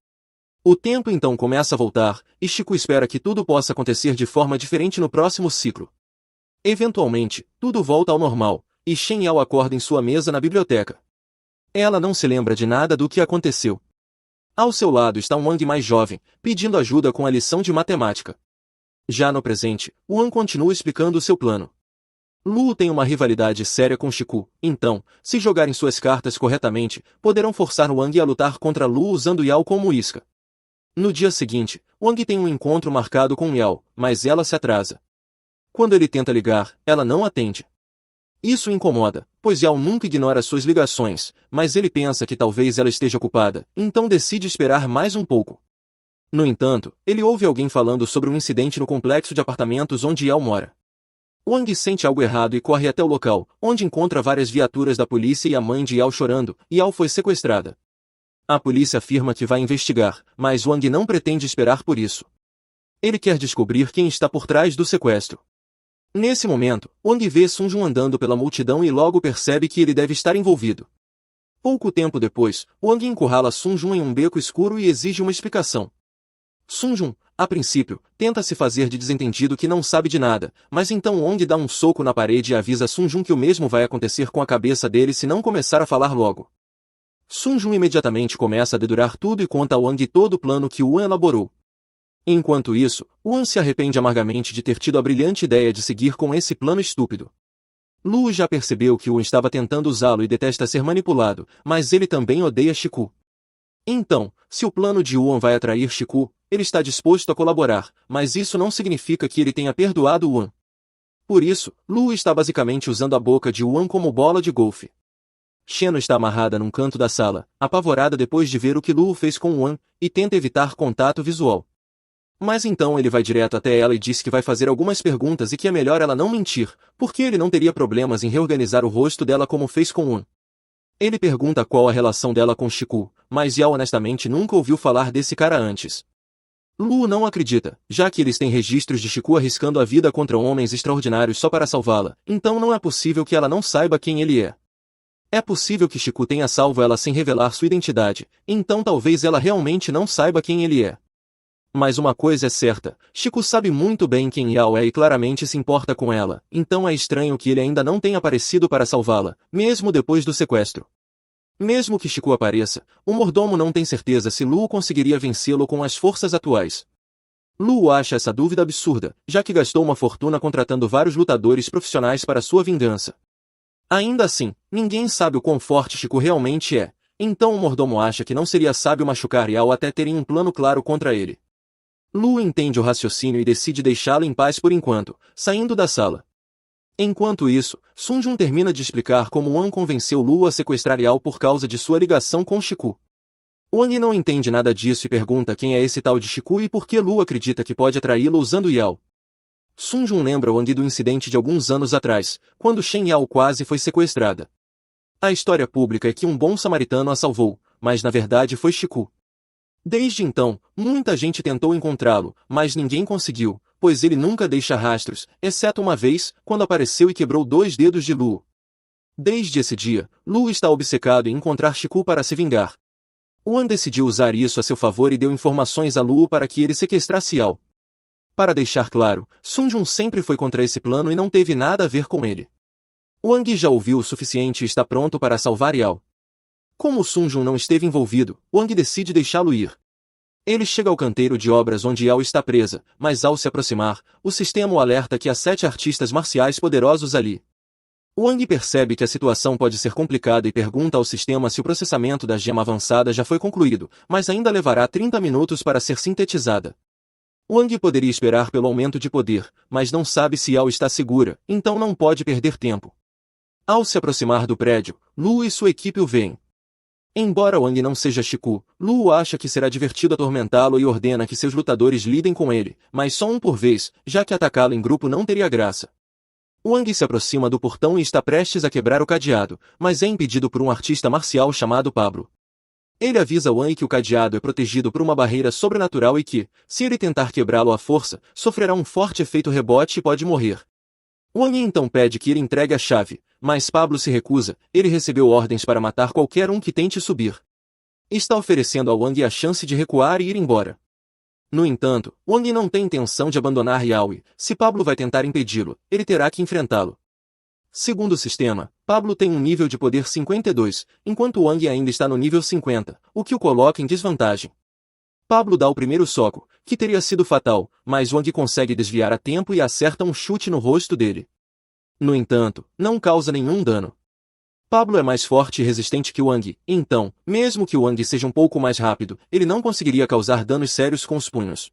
O tempo então começa a voltar, e Chico espera que tudo possa acontecer de forma diferente no próximo ciclo. Eventualmente, tudo volta ao normal, e Shen Yao acorda em sua mesa na biblioteca. Ela não se lembra de nada do que aconteceu. Ao seu lado está um Wang mais jovem, pedindo ajuda com a lição de matemática. Já no presente, Wang continua explicando seu plano. Luo tem uma rivalidade séria com Chiku, então, se jogarem suas cartas corretamente, poderão forçar Wang a lutar contra Luo usando Yao como isca. No dia seguinte, Wang tem um encontro marcado com Yao, mas ela se atrasa. Quando ele tenta ligar, ela não atende. Isso o incomoda, pois Yao nunca ignora suas ligações, mas ele pensa que talvez ela esteja ocupada, então decide esperar mais um pouco. No entanto, ele ouve alguém falando sobre um incidente no complexo de apartamentos onde Yao mora. Wang sente algo errado e corre até o local, onde encontra várias viaturas da polícia e a mãe de Yao chorando. Yao foi sequestrada. A polícia afirma que vai investigar, mas Wang não pretende esperar por isso. Ele quer descobrir quem está por trás do sequestro. Nesse momento, Wang vê Sun Jun andando pela multidão e logo percebe que ele deve estar envolvido. Pouco tempo depois, Wang encurrala Sun Jun em um beco escuro e exige uma explicação. Sun Jun, a princípio, tenta se fazer de desentendido que não sabe de nada, mas então Wang dá um soco na parede e avisa Sun Jun que o mesmo vai acontecer com a cabeça dele se não começar a falar logo. Sun Jun imediatamente começa a dedurar tudo e conta a Wang todo o plano que Wan elaborou. Enquanto isso, Wan se arrepende amargamente de ter tido a brilhante ideia de seguir com esse plano estúpido. Luo já percebeu que Wan estava tentando usá-lo e detesta ser manipulado, mas ele também odeia Chiku. Então, se o plano de Wan vai atrair Chiku, ele está disposto a colaborar, mas isso não significa que ele tenha perdoado Wan. Por isso, Luo está basicamente usando a boca de Wan como bola de golfe. Sheno está amarrada num canto da sala, apavorada depois de ver o que Luo fez com Wan, e tenta evitar contato visual. Mas então ele vai direto até ela e diz que vai fazer algumas perguntas e que é melhor ela não mentir, porque ele não teria problemas em reorganizar o rosto dela como fez com Wan. Ele pergunta qual a relação dela com Chiku, mas Yao honestamente nunca ouviu falar desse cara antes. Luo não acredita, já que eles têm registros de Chiku arriscando a vida contra homens extraordinários só para salvá-la, então não é possível que ela não saiba quem ele é. É possível que Chiku tenha salvo ela sem revelar sua identidade, então talvez ela realmente não saiba quem ele é. Mas uma coisa é certa, Chiku sabe muito bem quem Yao é e claramente se importa com ela, então é estranho que ele ainda não tenha aparecido para salvá-la, mesmo depois do sequestro. Mesmo que Chiku apareça, o mordomo não tem certeza se Luo conseguiria vencê-lo com as forças atuais. Luo acha essa dúvida absurda, já que gastou uma fortuna contratando vários lutadores profissionais para sua vingança. Ainda assim, ninguém sabe o quão forte Chiku realmente é, então o mordomo acha que não seria sábio machucar Yao até terem um plano claro contra ele. Luo entende o raciocínio e decide deixá-lo em paz por enquanto, saindo da sala. Enquanto isso, Sun Jun termina de explicar como Wan convenceu Luo a sequestrar Yao por causa de sua ligação com Chiku. Wang não entende nada disso e pergunta quem é esse tal de Chiku e por que Luo acredita que pode atraí-lo usando Yao. Sun Jun lembra Wang do incidente de alguns anos atrás, quando Shen Yao quase foi sequestrada. A história pública é que um bom samaritano a salvou, mas na verdade foi Chiku. Desde então, muita gente tentou encontrá-lo, mas ninguém conseguiu, pois ele nunca deixa rastros, exceto uma vez, quando apareceu e quebrou 2 dedos de Luo. Desde esse dia, Luo está obcecado em encontrar Chiku para se vingar. Wan decidiu usar isso a seu favor e deu informações a Luo para que ele sequestrasse Yao. Para deixar claro, Sun Jun sempre foi contra esse plano e não teve nada a ver com ele. Wang já ouviu o suficiente e está pronto para salvar Yao. Como Sun Jun não esteve envolvido, Wang decide deixá-lo ir. Ele chega ao canteiro de obras onde Yao está presa, mas ao se aproximar, o sistema o alerta que há 7 artistas marciais poderosos ali. Wang percebe que a situação pode ser complicada e pergunta ao sistema se o processamento da gema avançada já foi concluído, mas ainda levará 30 minutos para ser sintetizada. Wang poderia esperar pelo aumento de poder, mas não sabe se Yao está segura, então não pode perder tempo. Ao se aproximar do prédio, Luo e sua equipe o veem. Embora Wang não seja Chiku, Luo acha que será divertido atormentá-lo e ordena que seus lutadores lidem com ele, mas só um por vez, já que atacá-lo em grupo não teria graça. Wang se aproxima do portão e está prestes a quebrar o cadeado, mas é impedido por um artista marcial chamado Pablo. Ele avisa Wang que o cadeado é protegido por uma barreira sobrenatural e que, se ele tentar quebrá-lo à força, sofrerá um forte efeito rebote e pode morrer. Wang então pede que ele entregue a chave, mas Pablo se recusa, ele recebeu ordens para matar qualquer um que tente subir. Está oferecendo a Wang a chance de recuar e ir embora. No entanto, Wang não tem intenção de abandonar Yao e, se Pablo vai tentar impedi-lo, ele terá que enfrentá-lo. Segundo o sistema, Pablo tem um nível de poder 52, enquanto Wang ainda está no nível 50, o que o coloca em desvantagem. Pablo dá o primeiro soco, que teria sido fatal, mas Wang consegue desviar a tempo e acerta um chute no rosto dele. No entanto, não causa nenhum dano. Pablo é mais forte e resistente que Wang, então, mesmo que Wang seja um pouco mais rápido, ele não conseguiria causar danos sérios com os punhos.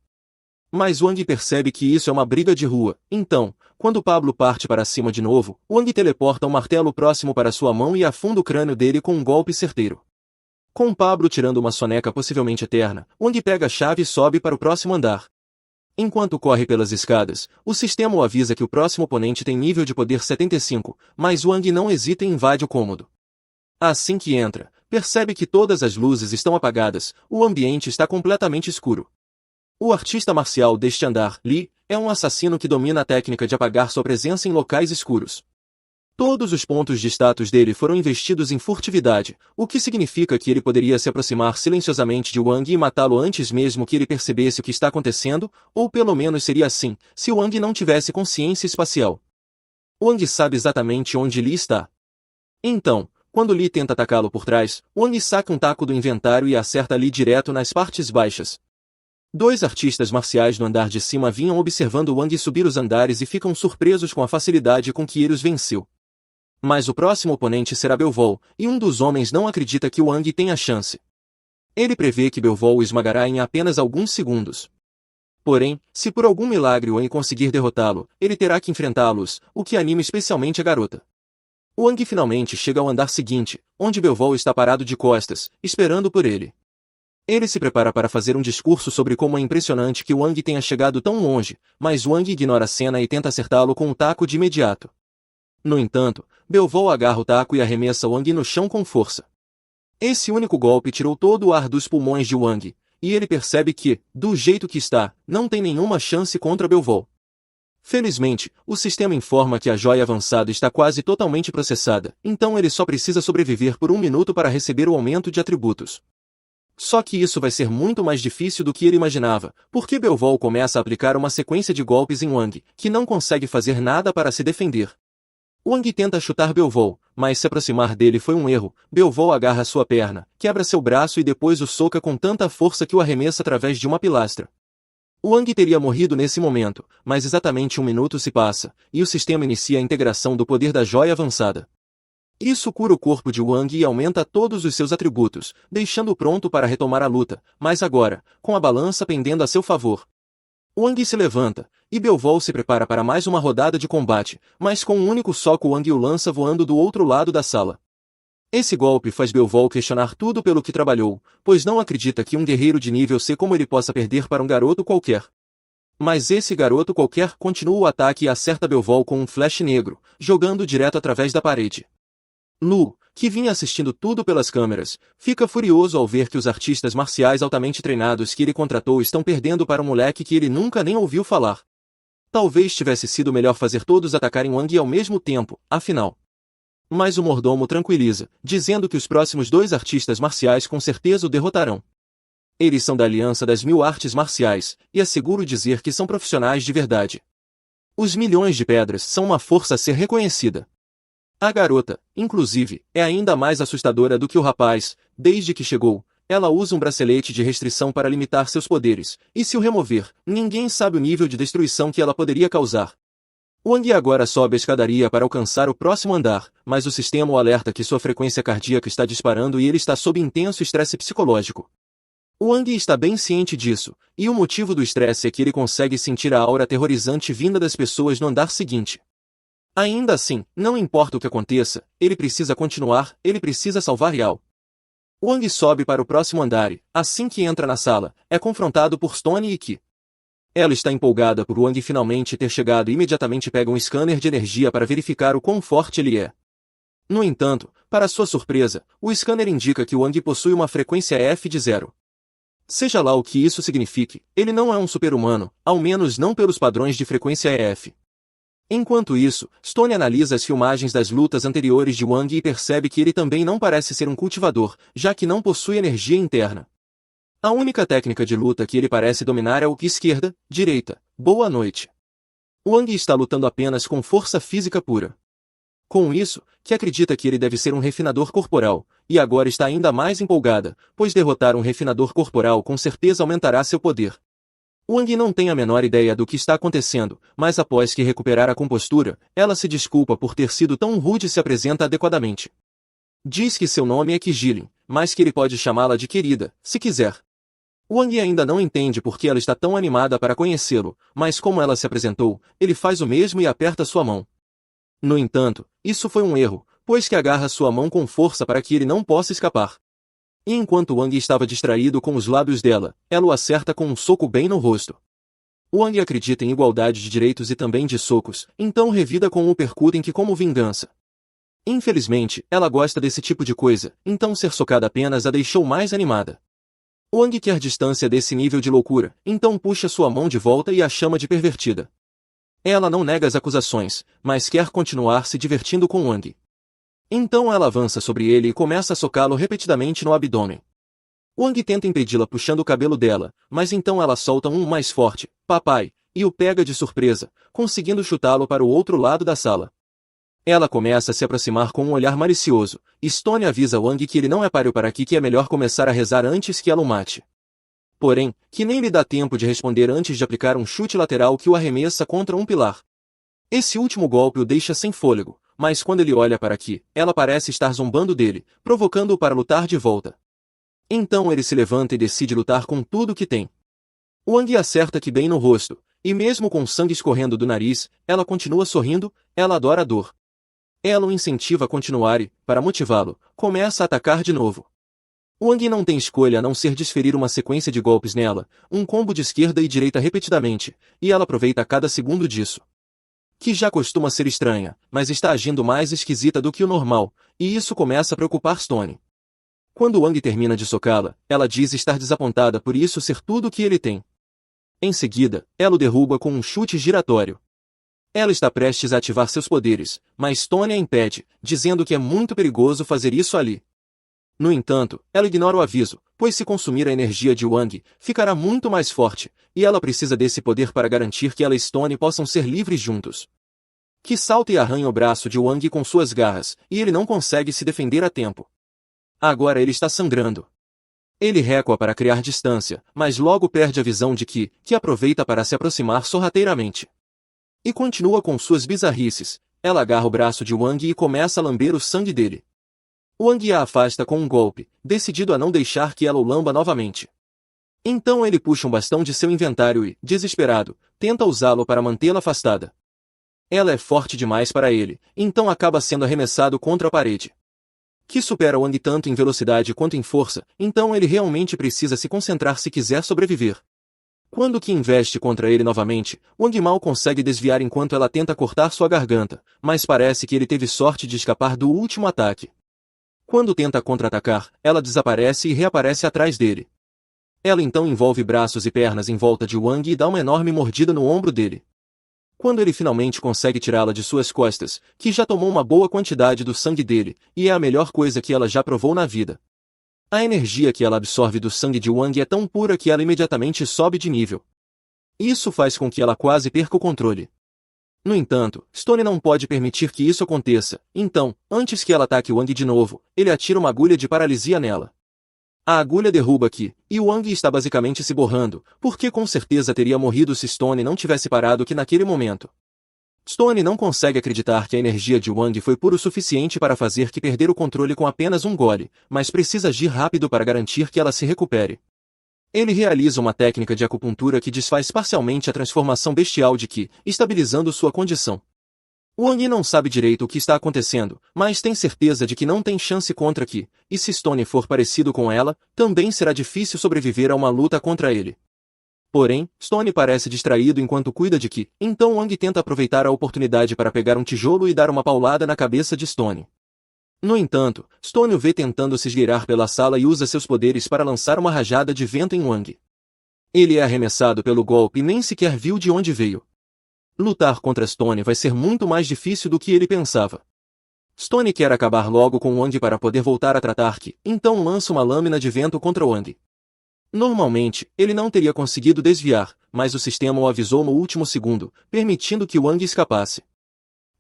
Mas Wang percebe que isso é uma briga de rua, então, quando Pablo parte para cima de novo, Wang teleporta um martelo próximo para sua mão e afunda o crânio dele com um golpe certeiro. Com Pablo tirando uma soneca possivelmente eterna, Wang pega a chave e sobe para o próximo andar. Enquanto corre pelas escadas, o sistema o avisa que o próximo oponente tem nível de poder 75, mas Wang não hesita e invade o cômodo. Assim que entra, percebe que todas as luzes estão apagadas, o ambiente está completamente escuro. O artista marcial deste andar, Li, é um assassino que domina a técnica de apagar sua presença em locais escuros. Todos os pontos de status dele foram investidos em furtividade, o que significa que ele poderia se aproximar silenciosamente de Wang e matá-lo antes mesmo que ele percebesse o que está acontecendo, ou pelo menos seria assim, se Wang não tivesse consciência espacial. Wang sabe exatamente onde Li está. Então, quando Li tenta atacá-lo por trás, Wang saca um taco do inventário e acerta Li direto nas partes baixas. Dois artistas marciais no andar de cima vinham observando Wang subir os andares e ficam surpresos com a facilidade com que ele os venceu. Mas o próximo oponente será Belvol, e um dos homens não acredita que Wang tenha chance. Ele prevê que Belvol o esmagará em apenas alguns segundos. Porém, se por algum milagre Wang conseguir derrotá-lo, ele terá que enfrentá-los, o que anima especialmente a garota. Wang finalmente chega ao andar seguinte, onde Belvol está parado de costas, esperando por ele. Ele se prepara para fazer um discurso sobre como é impressionante que Wang tenha chegado tão longe, mas Wang ignora a cena e tenta acertá-lo com um taco de imediato. No entanto, Belvol agarra o taco e arremessa Wang no chão com força. Esse único golpe tirou todo o ar dos pulmões de Wang, e ele percebe que, do jeito que está, não tem nenhuma chance contra Belvol. Felizmente, o sistema informa que a joia avançada está quase totalmente processada, então ele só precisa sobreviver por 1 minuto para receber o aumento de atributos. Só que isso vai ser muito mais difícil do que ele imaginava, porque Belvol começa a aplicar uma sequência de golpes em Wang, que não consegue fazer nada para se defender. Wang tenta chutar Belvol, mas se aproximar dele foi um erro. Belvol agarra sua perna, quebra seu braço e depois o soca com tanta força que o arremessa através de uma pilastra. Wang teria morrido nesse momento, mas exatamente 1 minuto se passa, e o sistema inicia a integração do poder da joia avançada. Isso cura o corpo de Wang e aumenta todos os seus atributos, deixando-o pronto para retomar a luta, mas agora, com a balança pendendo a seu favor. Wang se levanta, e Belvol se prepara para mais uma rodada de combate, mas com um único soco Wang o lança voando do outro lado da sala. Esse golpe faz Belvol questionar tudo pelo que trabalhou, pois não acredita que um guerreiro de nível C como ele possa perder para um garoto qualquer. Mas esse garoto qualquer continua o ataque e acerta Belvol com um flash negro, jogando direto através da parede. Lu, que vinha assistindo tudo pelas câmeras, fica furioso ao ver que os artistas marciais altamente treinados que ele contratou estão perdendo para um moleque que ele nunca nem ouviu falar. Talvez tivesse sido melhor fazer todos atacarem Wang ao mesmo tempo, afinal. Mas o mordomo tranquiliza, dizendo que os próximos 2 artistas marciais com certeza o derrotarão. Eles são da Aliança das 1000 Artes Marciais, e é seguro dizer que são profissionais de verdade. Os milhões de pedras são uma força a ser reconhecida. A garota, inclusive, é ainda mais assustadora do que o rapaz. Desde que chegou, ela usa um bracelete de restrição para limitar seus poderes, e se o remover, ninguém sabe o nível de destruição que ela poderia causar. Wang agora sobe a escadaria para alcançar o próximo andar, mas o sistema o alerta que sua frequência cardíaca está disparando e ele está sob intenso estresse psicológico. Wang está bem ciente disso, e o motivo do estresse é que ele consegue sentir a aura aterrorizante vinda das pessoas no andar seguinte. Ainda assim, não importa o que aconteça, ele precisa continuar, ele precisa salvar Yao. Wang sobe para o próximo andar e, assim que entra na sala, é confrontado por Stone e Ki. Ela está empolgada por Wang finalmente ter chegado e imediatamente pega um scanner de energia para verificar o quão forte ele é. No entanto, para sua surpresa, o scanner indica que Wang possui uma frequência F de 0. Seja lá o que isso signifique, ele não é um super-humano, ao menos não pelos padrões de frequência EF. Enquanto isso, Stone analisa as filmagens das lutas anteriores de Wang e percebe que ele também não parece ser um cultivador, já que não possui energia interna. A única técnica de luta que ele parece dominar é o esquerda, direita, boa noite. Wang está lutando apenas com força física pura. Com isso, que acredita que ele deve ser um refinador corporal, e agora está ainda mais empolgada, pois derrotar um refinador corporal com certeza aumentará seu poder. Wang não tem a menor ideia do que está acontecendo, mas após que recuperar a compostura, ela se desculpa por ter sido tão rude e se apresenta adequadamente. Diz que seu nome é Kijilin, mas que ele pode chamá-la de querida, se quiser. Wang ainda não entende por que ela está tão animada para conhecê-lo, mas como ela se apresentou, ele faz o mesmo e aperta sua mão. No entanto, isso foi um erro, pois que agarra sua mão com força para que ele não possa escapar. E enquanto Wang estava distraído com os lábios dela, ela o acerta com um soco bem no rosto. Wang acredita em igualdade de direitos e também de socos, então revida com o percutem-que como vingança. Infelizmente, ela gosta desse tipo de coisa, então ser socada apenas a deixou mais animada. Wang quer distância desse nível de loucura, então puxa sua mão de volta e a chama de pervertida. Ela não nega as acusações, mas quer continuar se divertindo com Wang. Então ela avança sobre ele e começa a socá-lo repetidamente no abdômen. Wang tenta impedi-la puxando o cabelo dela, mas então ela solta um mais forte, papai, e o pega de surpresa, conseguindo chutá-lo para o outro lado da sala. Ela começa a se aproximar com um olhar malicioso, e Stone avisa Wang que ele não é páreo para aqui, que é melhor começar a rezar antes que ela o mate. Porém, que nem lhe dá tempo de responder antes de aplicar um chute lateral que o arremessa contra um pilar. Esse último golpe o deixa sem fôlego, mas quando ele olha para aqui, ela parece estar zombando dele, provocando-o para lutar de volta. Então ele se levanta e decide lutar com tudo que tem. Wang acerta que bem no rosto, e mesmo com sangue escorrendo do nariz, ela continua sorrindo, ela adora a dor. Ela o incentiva a continuar e, para motivá-lo, começa a atacar de novo. Wang não tem escolha a não ser desferir uma sequência de golpes nela, um combo de esquerda e direita repetidamente, e ela aproveita cada segundo disso. Que já costuma ser estranha, mas está agindo mais esquisita do que o normal, e isso começa a preocupar Stone. Quando Wang termina de socá-la, ela diz estar desapontada por isso ser tudo o que ele tem. Em seguida, ela o derruba com um chute giratório. Ela está prestes a ativar seus poderes, mas Stone a impede, dizendo que é muito perigoso fazer isso ali. No entanto, ela ignora o aviso, pois se consumir a energia de Wang, ficará muito mais forte, e ela precisa desse poder para garantir que ela e Stone possam ser livres juntos. Que salta e arranha o braço de Wang com suas garras, e ele não consegue se defender a tempo. Agora ele está sangrando. Ele recua para criar distância, mas logo perde a visão de que aproveita para se aproximar sorrateiramente. E continua com suas bizarrices. Ela agarra o braço de Wang e começa a lamber o sangue dele. Wang a afasta com um golpe, decidido a não deixar que ela o lamba novamente. Então ele puxa um bastão de seu inventário e, desesperado, tenta usá-lo para mantê-la afastada. Ela é forte demais para ele, então acaba sendo arremessado contra a parede. Que supera Wang tanto em velocidade quanto em força, então ele realmente precisa se concentrar se quiser sobreviver. Quando que investe contra ele novamente, Wang mal consegue desviar enquanto ela tenta cortar sua garganta, mas parece que ele teve sorte de escapar do último ataque. Quando tenta contra-atacar, ela desaparece e reaparece atrás dele. Ela então envolve braços e pernas em volta de Wang e dá uma enorme mordida no ombro dele. Quando ele finalmente consegue tirá-la de suas costas, que já tomou uma boa quantidade do sangue dele, e é a melhor coisa que ela já provou na vida. A energia que ela absorve do sangue de Wang é tão pura que ela imediatamente sobe de nível. Isso faz com que ela quase perca o controle. No entanto, Stone não pode permitir que isso aconteça, então, antes que ela ataque Wang de novo, ele atira uma agulha de paralisia nela. A agulha derruba aqui, e Wang está basicamente se borrando, porque com certeza teria morrido se Stone não tivesse parado aqui naquele momento. Stone não consegue acreditar que a energia de Wang foi puro o suficiente para fazer que perder o controle com apenas um gole, mas precisa agir rápido para garantir que ela se recupere. Ele realiza uma técnica de acupuntura que desfaz parcialmente a transformação bestial de Ki, estabilizando sua condição. Wang não sabe direito o que está acontecendo, mas tem certeza de que não tem chance contra Ki, e se Stone for parecido com ela, também será difícil sobreviver a uma luta contra ele. Porém, Stone parece distraído enquanto cuida de Ki, então Wang tenta aproveitar a oportunidade para pegar um tijolo e dar uma paulada na cabeça de Stone. No entanto, Stone o vê tentando se esgueirar pela sala e usa seus poderes para lançar uma rajada de vento em Wang. Ele é arremessado pelo golpe e nem sequer viu de onde veio. Lutar contra Stone vai ser muito mais difícil do que ele pensava. Stone quer acabar logo com Wang para poder voltar a tratar Ki, então lança uma lâmina de vento contra Wang. Normalmente, ele não teria conseguido desviar, mas o sistema o avisou no último segundo, permitindo que Wang escapasse.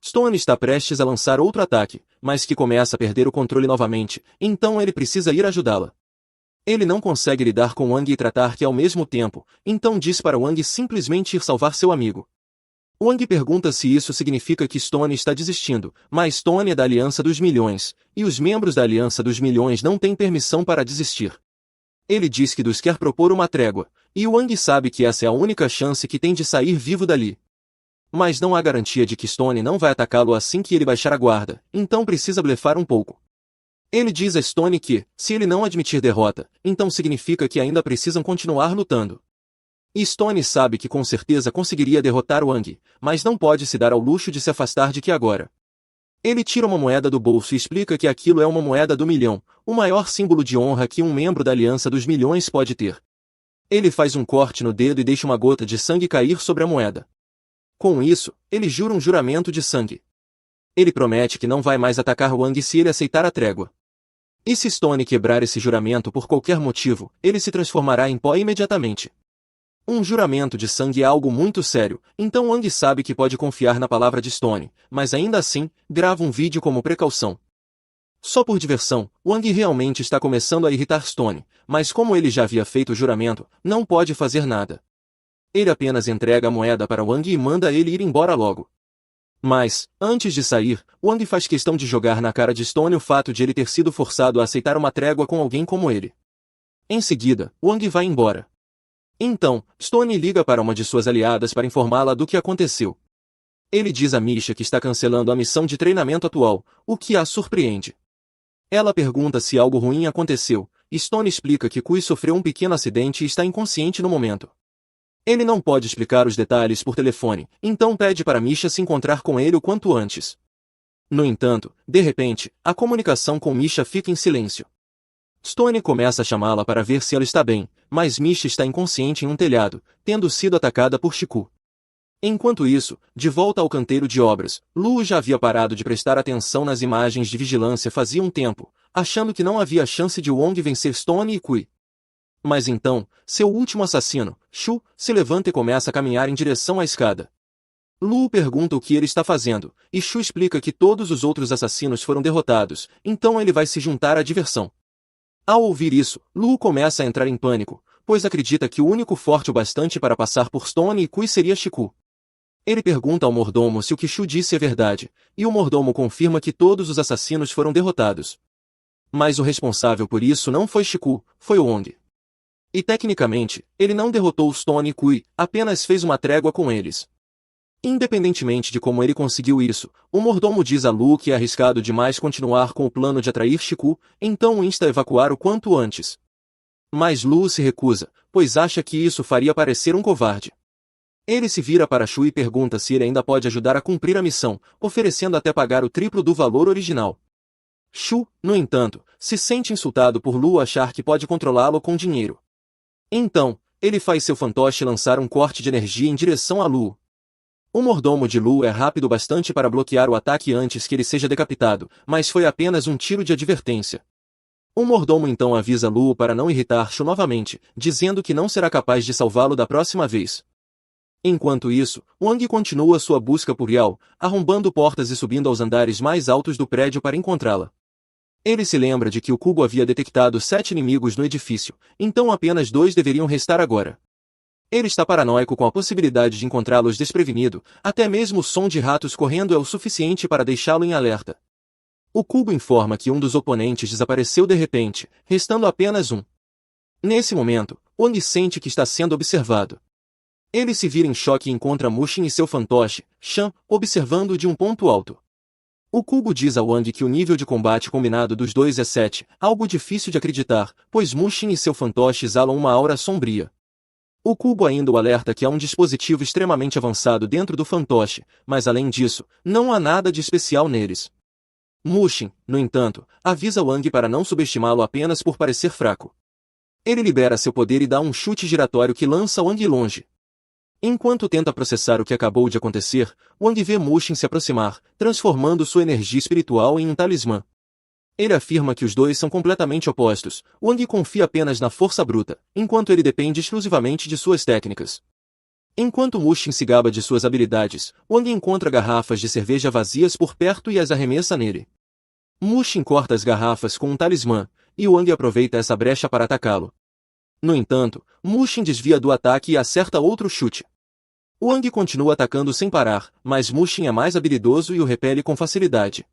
Stone está prestes a lançar outro ataque, mas que começa a perder o controle novamente, então ele precisa ir ajudá-la. Ele não consegue lidar com Wang e tratar Ki ao mesmo tempo, então diz para Wang simplesmente ir salvar seu amigo. Wang pergunta se isso significa que Stone está desistindo, mas Stone é da Aliança dos Milhões, e os membros da Aliança dos Milhões não têm permissão para desistir. Ele diz que dos quer propor uma trégua, e Wang sabe que essa é a única chance que tem de sair vivo dali. Mas não há garantia de que Stone não vai atacá-lo assim que ele baixar a guarda, então precisa blefar um pouco. Ele diz a Stone que, se ele não admitir derrota, então significa que ainda precisam continuar lutando. E Stone sabe que com certeza conseguiria derrotar Wang, mas não pode se dar ao luxo de se afastar de Ki agora. Ele tira uma moeda do bolso e explica que aquilo é uma moeda do milhão, o maior símbolo de honra que um membro da Aliança dos Milhões pode ter. Ele faz um corte no dedo e deixa uma gota de sangue cair sobre a moeda. Com isso, ele jura um juramento de sangue. Ele promete que não vai mais atacar Wang se ele aceitar a trégua. E se Stone quebrar esse juramento por qualquer motivo, ele se transformará em pó imediatamente. Um juramento de sangue é algo muito sério, então Wang sabe que pode confiar na palavra de Stone, mas ainda assim, grava um vídeo como precaução. Só por diversão, Wang realmente está começando a irritar Stone, mas como ele já havia feito o juramento, não pode fazer nada. Ele apenas entrega a moeda para Wang e manda ele ir embora logo. Mas, antes de sair, Wang faz questão de jogar na cara de Stone o fato de ele ter sido forçado a aceitar uma trégua com alguém como ele. Em seguida, Wang vai embora. Então, Stone liga para uma de suas aliadas para informá-la do que aconteceu. Ele diz a Misha que está cancelando a missão de treinamento atual, o que a surpreende. Ela pergunta se algo ruim aconteceu, e Stone explica que Kui sofreu um pequeno acidente e está inconsciente no momento. Ele não pode explicar os detalhes por telefone, então pede para Misha se encontrar com ele o quanto antes. No entanto, de repente, a comunicação com Misha fica em silêncio. Stone começa a chamá-la para ver se ela está bem, mas Misha está inconsciente em um telhado, tendo sido atacada por Shiku. Enquanto isso, de volta ao canteiro de obras, Lu já havia parado de prestar atenção nas imagens de vigilância fazia um tempo, achando que não havia chance de Wong vencer Stone e Kui. Mas então, seu último assassino, Shu, se levanta e começa a caminhar em direção à escada. Lu pergunta o que ele está fazendo, e Shu explica que todos os outros assassinos foram derrotados, então ele vai se juntar à diversão. Ao ouvir isso, Lu começa a entrar em pânico, pois acredita que o único forte o bastante para passar por Stone e Kui seria Shiku. Ele pergunta ao mordomo se o que Shu disse é verdade, e o mordomo confirma que todos os assassinos foram derrotados. Mas o responsável por isso não foi Shiku, foi Wong. E tecnicamente, ele não derrotou Stone e Kui, apenas fez uma trégua com eles. Independentemente de como ele conseguiu isso, o mordomo diz a Lu que é arriscado demais continuar com o plano de atrair Shiku, então insta a evacuar o quanto antes. Mas Lu se recusa, pois acha que isso faria parecer um covarde. Ele se vira para Shu e pergunta se ele ainda pode ajudar a cumprir a missão, oferecendo até pagar o triplo do valor original. Shu, no entanto, se sente insultado por Lu achar que pode controlá-lo com dinheiro. Então, ele faz seu fantoche lançar um corte de energia em direção a Lu. O mordomo de Lu é rápido bastante para bloquear o ataque antes que ele seja decapitado, mas foi apenas um tiro de advertência. O mordomo então avisa Lu para não irritar Shu novamente, dizendo que não será capaz de salvá-lo da próxima vez. Enquanto isso, Wang continua sua busca por Yao, arrombando portas e subindo aos andares mais altos do prédio para encontrá-la. Ele se lembra de que o cubo havia detectado 7 inimigos no edifício, então apenas 2 deveriam restar agora. Ele está paranoico com a possibilidade de encontrá-los desprevenido, até mesmo o som de ratos correndo é o suficiente para deixá-lo em alerta. O cubo informa que um dos oponentes desapareceu de repente, restando apenas um. Nesse momento, Wang sente que está sendo observado. Ele se vira em choque e encontra Mushin e seu fantoche, Shan, observando-o de um ponto alto. O cubo diz a Wang que o nível de combate combinado dos dois é 7, algo difícil de acreditar, pois Mushin e seu fantoche exalam uma aura sombria. O cubo ainda o alerta que há um dispositivo extremamente avançado dentro do fantoche, mas além disso, não há nada de especial neles. Mushin, no entanto, avisa Wang para não subestimá-lo apenas por parecer fraco. Ele libera seu poder e dá um chute giratório que lança Wang longe. Enquanto tenta processar o que acabou de acontecer, Wang vê Mushin se aproximar, transformando sua energia espiritual em um talismã. Ele afirma que os dois são completamente opostos. Wang confia apenas na força bruta, enquanto ele depende exclusivamente de suas técnicas. Enquanto Mushin se gaba de suas habilidades, Wang encontra garrafas de cerveja vazias por perto e as arremessa nele. Mushin corta as garrafas com um talismã, e Wang aproveita essa brecha para atacá-lo. No entanto, Mushin desvia do ataque e acerta outro chute. Wang continua atacando sem parar, mas Mushin é mais habilidoso e o repele com facilidade.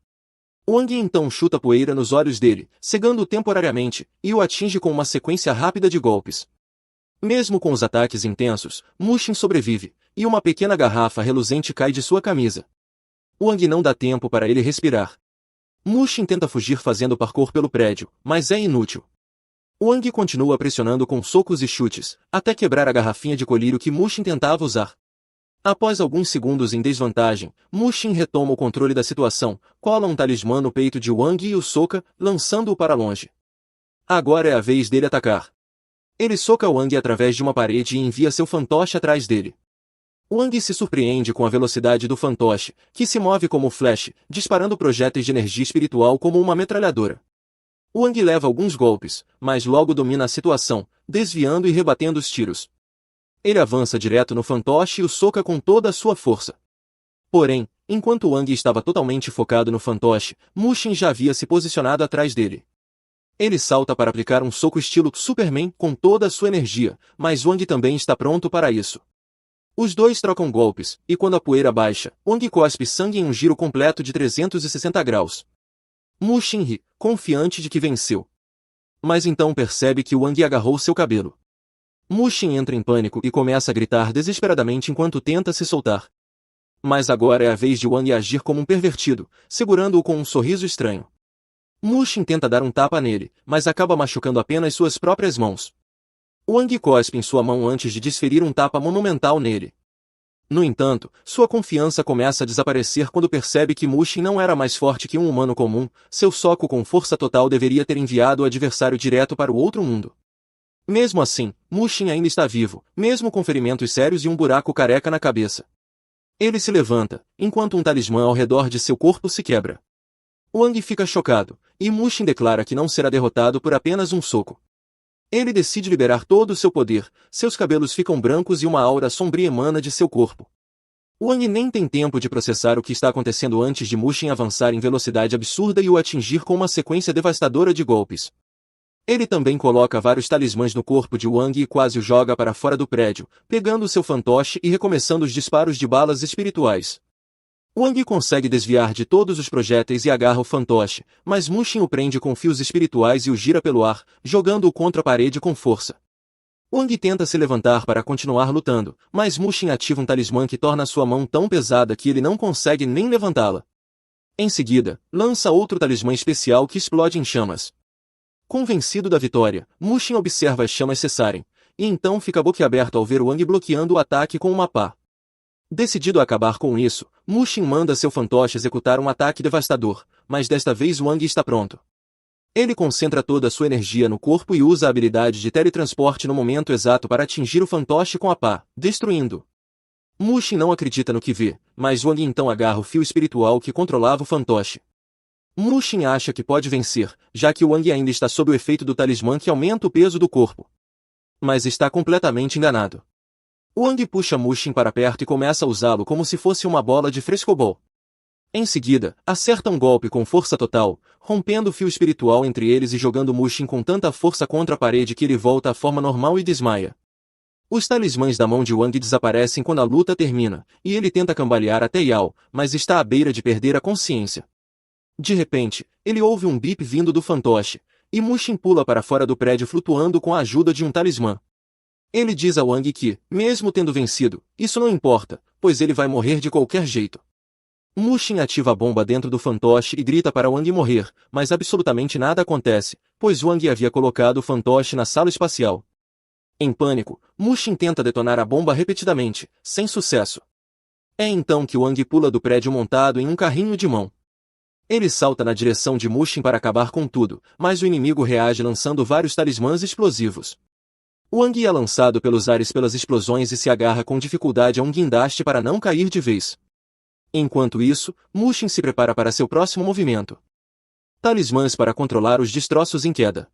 Wang então chuta poeira nos olhos dele, cegando-o temporariamente, e o atinge com uma sequência rápida de golpes. Mesmo com os ataques intensos, Mushin sobrevive, e uma pequena garrafa reluzente cai de sua camisa. Wang não dá tempo para ele respirar. Mushin tenta fugir fazendo parkour pelo prédio, mas é inútil. Wang continua pressionando com socos e chutes, até quebrar a garrafinha de colírio que Mushin tentava usar. Após alguns segundos em desvantagem, Mushin retoma o controle da situação, cola um talismã no peito de Wang e o soca, lançando-o para longe. Agora é a vez dele atacar. Ele soca Wang através de uma parede e envia seu fantoche atrás dele. Wang se surpreende com a velocidade do fantoche, que se move como flash, disparando projéteis de energia espiritual como uma metralhadora. Wang leva alguns golpes, mas logo domina a situação, desviando e rebatendo os tiros. Ele avança direto no fantoche e o soca com toda a sua força. Porém, enquanto Wang estava totalmente focado no fantoche, Mushin já havia se posicionado atrás dele. Ele salta para aplicar um soco estilo Superman com toda a sua energia, mas Wang também está pronto para isso. Os dois trocam golpes, e quando a poeira baixa, Wang cospe sangue em um giro completo de 360 graus. Mushin ri, confiante de que venceu. Mas então percebe que Wang agarrou seu cabelo. Mushin entra em pânico e começa a gritar desesperadamente enquanto tenta se soltar. Mas agora é a vez de Wang agir como um pervertido, segurando-o com um sorriso estranho. Mushin tenta dar um tapa nele, mas acaba machucando apenas suas próprias mãos. Wang cospe em sua mão antes de desferir um tapa monumental nele. No entanto, sua confiança começa a desaparecer quando percebe que Mushin não era mais forte que um humano comum, seu soco com força total deveria ter enviado o adversário direto para o outro mundo. Mesmo assim, Mushin ainda está vivo, mesmo com ferimentos sérios e um buraco careca na cabeça. Ele se levanta, enquanto um talismã ao redor de seu corpo se quebra. Wang fica chocado, e Mushin declara que não será derrotado por apenas um soco. Ele decide liberar todo o seu poder, seus cabelos ficam brancos e uma aura sombria emana de seu corpo. Wang nem tem tempo de processar o que está acontecendo antes de Mushin avançar em velocidade absurda e o atingir com uma sequência devastadora de golpes. Ele também coloca vários talismãs no corpo de Wang e quase o joga para fora do prédio, pegando seu fantoche e recomeçando os disparos de balas espirituais. Wang consegue desviar de todos os projéteis e agarra o fantoche, mas Mushin o prende com fios espirituais e o gira pelo ar, jogando-o contra a parede com força. Wang tenta se levantar para continuar lutando, mas Mushin ativa um talismã que torna sua mão tão pesada que ele não consegue nem levantá-la. Em seguida, lança outro talismã especial que explode em chamas. Convencido da vitória, Mushin observa as chamas cessarem, e então fica boquiaberto ao ver Wang bloqueando o ataque com uma pá. Decidido a acabar com isso, Mushin manda seu fantoche executar um ataque devastador, mas desta vez Wang está pronto. Ele concentra toda a sua energia no corpo e usa a habilidade de teletransporte no momento exato para atingir o fantoche com a pá, destruindo. Mushin não acredita no que vê, mas Wang então agarra o fio espiritual que controlava o fantoche. Mushin acha que pode vencer, já que Wang ainda está sob o efeito do talismã que aumenta o peso do corpo. Mas está completamente enganado. Wang puxa Mushin para perto e começa a usá-lo como se fosse uma bola de frescobol. Em seguida, acerta um golpe com força total, rompendo o fio espiritual entre eles e jogando Mushin com tanta força contra a parede que ele volta à forma normal e desmaia. Os talismãs da mão de Wang desaparecem quando a luta termina, e ele tenta cambalear até Yao, mas está à beira de perder a consciência. De repente, ele ouve um bip vindo do fantoche, e Mushin pula para fora do prédio flutuando com a ajuda de um talismã. Ele diz a Wang que, mesmo tendo vencido, isso não importa, pois ele vai morrer de qualquer jeito. Mushin ativa a bomba dentro do fantoche e grita para Wang morrer, mas absolutamente nada acontece, pois Wang havia colocado o fantoche na sala espacial. Em pânico, Mushin tenta detonar a bomba repetidamente, sem sucesso. É então que Wang pula do prédio montado em um carrinho de mão. Ele salta na direção de Mushin para acabar com tudo, mas o inimigo reage lançando vários talismãs explosivos. Wang é lançado pelos ares pelas explosões e se agarra com dificuldade a um guindaste para não cair de vez. Enquanto isso, Mushin se prepara para seu próximo movimento. Talismãs para controlar os destroços em queda.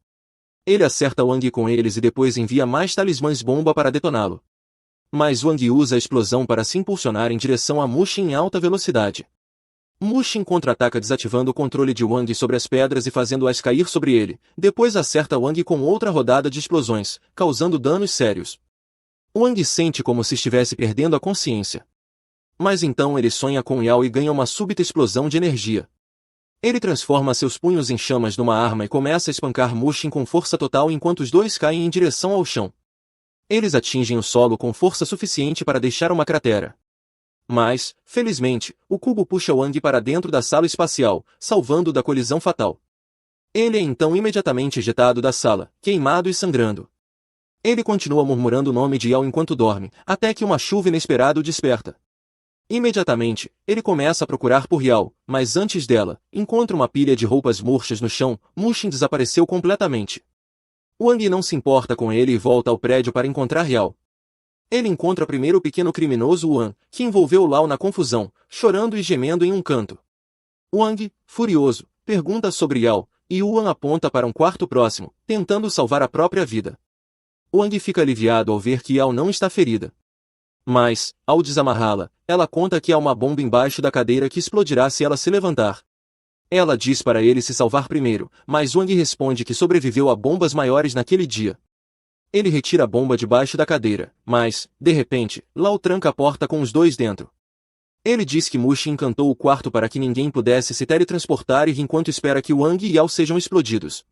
Ele acerta Wang com eles e depois envia mais talismãs bomba para detoná-lo. Mas Wang usa a explosão para se impulsionar em direção a Mushin em alta velocidade. Mushin contra-ataca desativando o controle de Wang sobre as pedras e fazendo-as cair sobre ele, depois acerta Wang com outra rodada de explosões, causando danos sérios. Wang sente como se estivesse perdendo a consciência. Mas então ele sonha com Yao e ganha uma súbita explosão de energia. Ele transforma seus punhos em chamas numa arma e começa a espancar Mushin com força total enquanto os dois caem em direção ao chão. Eles atingem o solo com força suficiente para deixar uma cratera. Mas, felizmente, o cubo puxa Wang para dentro da sala espacial, salvando-o da colisão fatal. Ele é então imediatamente ejetado da sala, queimado e sangrando. Ele continua murmurando o nome de Yao enquanto dorme, até que uma chuva inesperada o desperta. Imediatamente, ele começa a procurar por Yao, mas antes dela, encontra uma pilha de roupas murchas no chão. Mushin desapareceu completamente. Wang não se importa com ele e volta ao prédio para encontrar Yao. Ele encontra primeiro o pequeno criminoso Wan, que envolveu Lao na confusão, chorando e gemendo em um canto. Wang, furioso, pergunta sobre Yao, e Wan aponta para um quarto próximo, tentando salvar a própria vida. Wang fica aliviado ao ver que Yao não está ferida. Mas, ao desamarrá-la, ela conta que há uma bomba embaixo da cadeira que explodirá se ela se levantar. Ela diz para ele se salvar primeiro, mas Wang responde que sobreviveu a bombas maiores naquele dia. Ele retira a bomba debaixo da cadeira, mas, de repente, Lao tranca a porta com os dois dentro. Ele diz que Mushin encantou o quarto para que ninguém pudesse se teletransportar e enquanto espera que Wang e Yao sejam explodidos.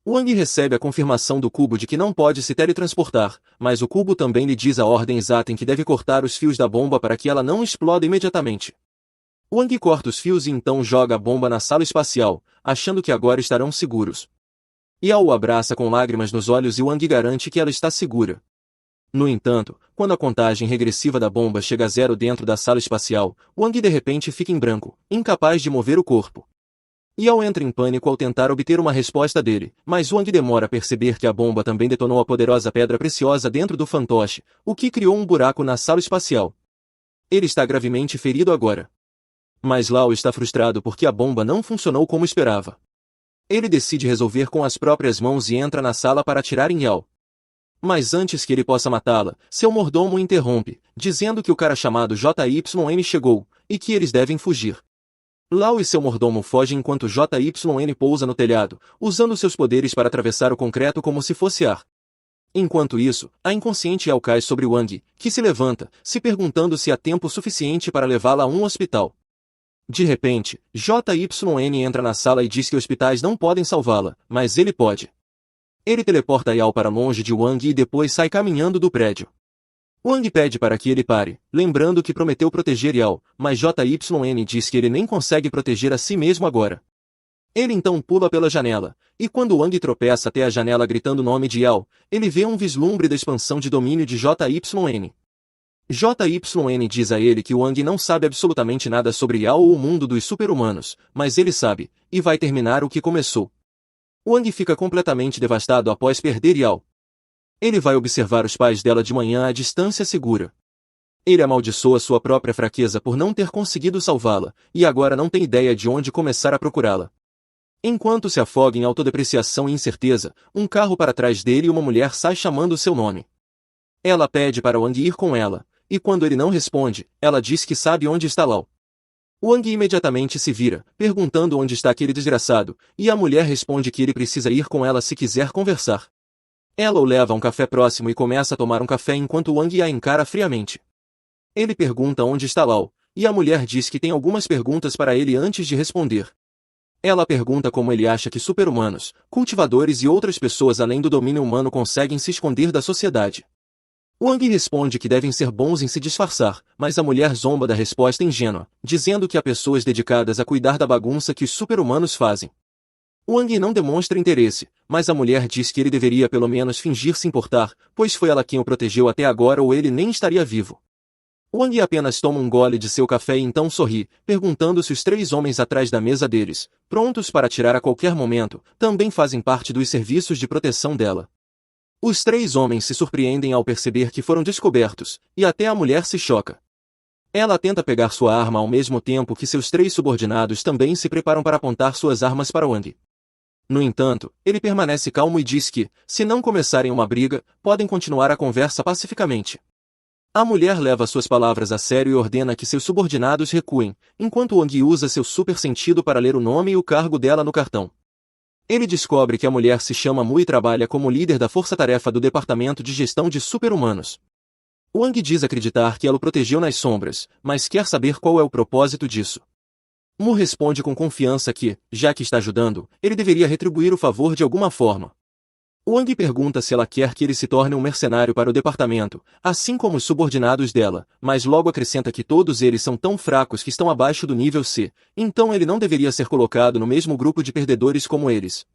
Wang recebe a confirmação do cubo de que não pode se teletransportar, mas o cubo também lhe diz a ordem exata em que deve cortar os fios da bomba para que ela não exploda imediatamente. Wang corta os fios e então joga a bomba na sala espacial, achando que agora estarão seguros. Yao o abraça com lágrimas nos olhos e Wang garante que ela está segura. No entanto, quando a contagem regressiva da bomba chega a zero dentro da sala espacial, Wang de repente fica em branco, incapaz de mover o corpo. Yao entra em pânico ao tentar obter uma resposta dele, mas Wang demora a perceber que a bomba também detonou a poderosa pedra preciosa dentro do fantoche, o que criou um buraco na sala espacial. Ele está gravemente ferido agora. Mas Lao está frustrado porque a bomba não funcionou como esperava. Ele decide resolver com as próprias mãos e entra na sala para atirar em Yao. Mas antes que ele possa matá-la, seu mordomo o interrompe, dizendo que o cara chamado JYN chegou, e que eles devem fugir. Lao e seu mordomo fogem enquanto JYN pousa no telhado, usando seus poderes para atravessar o concreto como se fosse ar. Enquanto isso, a inconsciente Yao cai sobre Wang, que se levanta, se perguntando se há tempo suficiente para levá-la a um hospital. De repente, JYN entra na sala e diz que hospitais não podem salvá-la, mas ele pode. Ele teleporta Yao para longe de Wang e depois sai caminhando do prédio. Wang pede para que ele pare, lembrando que prometeu proteger Yao, mas JYN diz que ele nem consegue proteger a si mesmo agora. Ele então pula pela janela, e quando Wang tropeça até a janela gritando o nome de Yao, ele vê um vislumbre da expansão de domínio de JYN. JYN diz a ele que Wang não sabe absolutamente nada sobre Yao ou o mundo dos super-humanos, mas ele sabe, e vai terminar o que começou. Wang fica completamente devastado após perder Yao. Ele vai observar os pais dela de manhã à distância segura. Ele amaldiçoa sua própria fraqueza por não ter conseguido salvá-la, e agora não tem ideia de onde começar a procurá-la. Enquanto se afoga em autodepreciação e incerteza, um carro para trás dele e uma mulher sai chamando seu nome. Ela pede para Wang ir com ela, e quando ele não responde, ela diz que sabe onde está Lao. Wang imediatamente se vira, perguntando onde está aquele desgraçado, e a mulher responde que ele precisa ir com ela se quiser conversar. Ela o leva a um café próximo e começa a tomar um café enquanto Wang a encara friamente. Ele pergunta onde está Lao, e a mulher diz que tem algumas perguntas para ele antes de responder. Ela pergunta como ele acha que super-humanos, cultivadores e outras pessoas além do domínio humano conseguem se esconder da sociedade. Wang responde que devem ser bons em se disfarçar, mas a mulher zomba da resposta ingênua, dizendo que há pessoas dedicadas a cuidar da bagunça que os super-humanos fazem. Wang não demonstra interesse, mas a mulher diz que ele deveria pelo menos fingir se importar, pois foi ela quem o protegeu até agora ou ele nem estaria vivo. Wang apenas toma um gole de seu café e então sorri, perguntando se os três homens atrás da mesa deles, prontos para atirar a qualquer momento, também fazem parte dos serviços de proteção dela. Os três homens se surpreendem ao perceber que foram descobertos, e até a mulher se choca. Ela tenta pegar sua arma ao mesmo tempo que seus três subordinados também se preparam para apontar suas armas para Wang. No entanto, ele permanece calmo e diz que, se não começarem uma briga, podem continuar a conversa pacificamente. A mulher leva suas palavras a sério e ordena que seus subordinados recuem, enquanto Wang usa seu super sentido para ler o nome e o cargo dela no cartão. Ele descobre que a mulher se chama Mu e trabalha como líder da força-tarefa do Departamento de Gestão de Super-Humanos. Wang diz acreditar que ela o protegeu nas sombras, mas quer saber qual é o propósito disso. Mu responde com confiança que, já que está ajudando, ele deveria retribuir o favor de alguma forma. Wang pergunta se ela quer que ele se torne um mercenário para o departamento, assim como os subordinados dela, mas logo acrescenta que todos eles são tão fracos que estão abaixo do nível C, então ele não deveria ser colocado no mesmo grupo de perdedores como eles.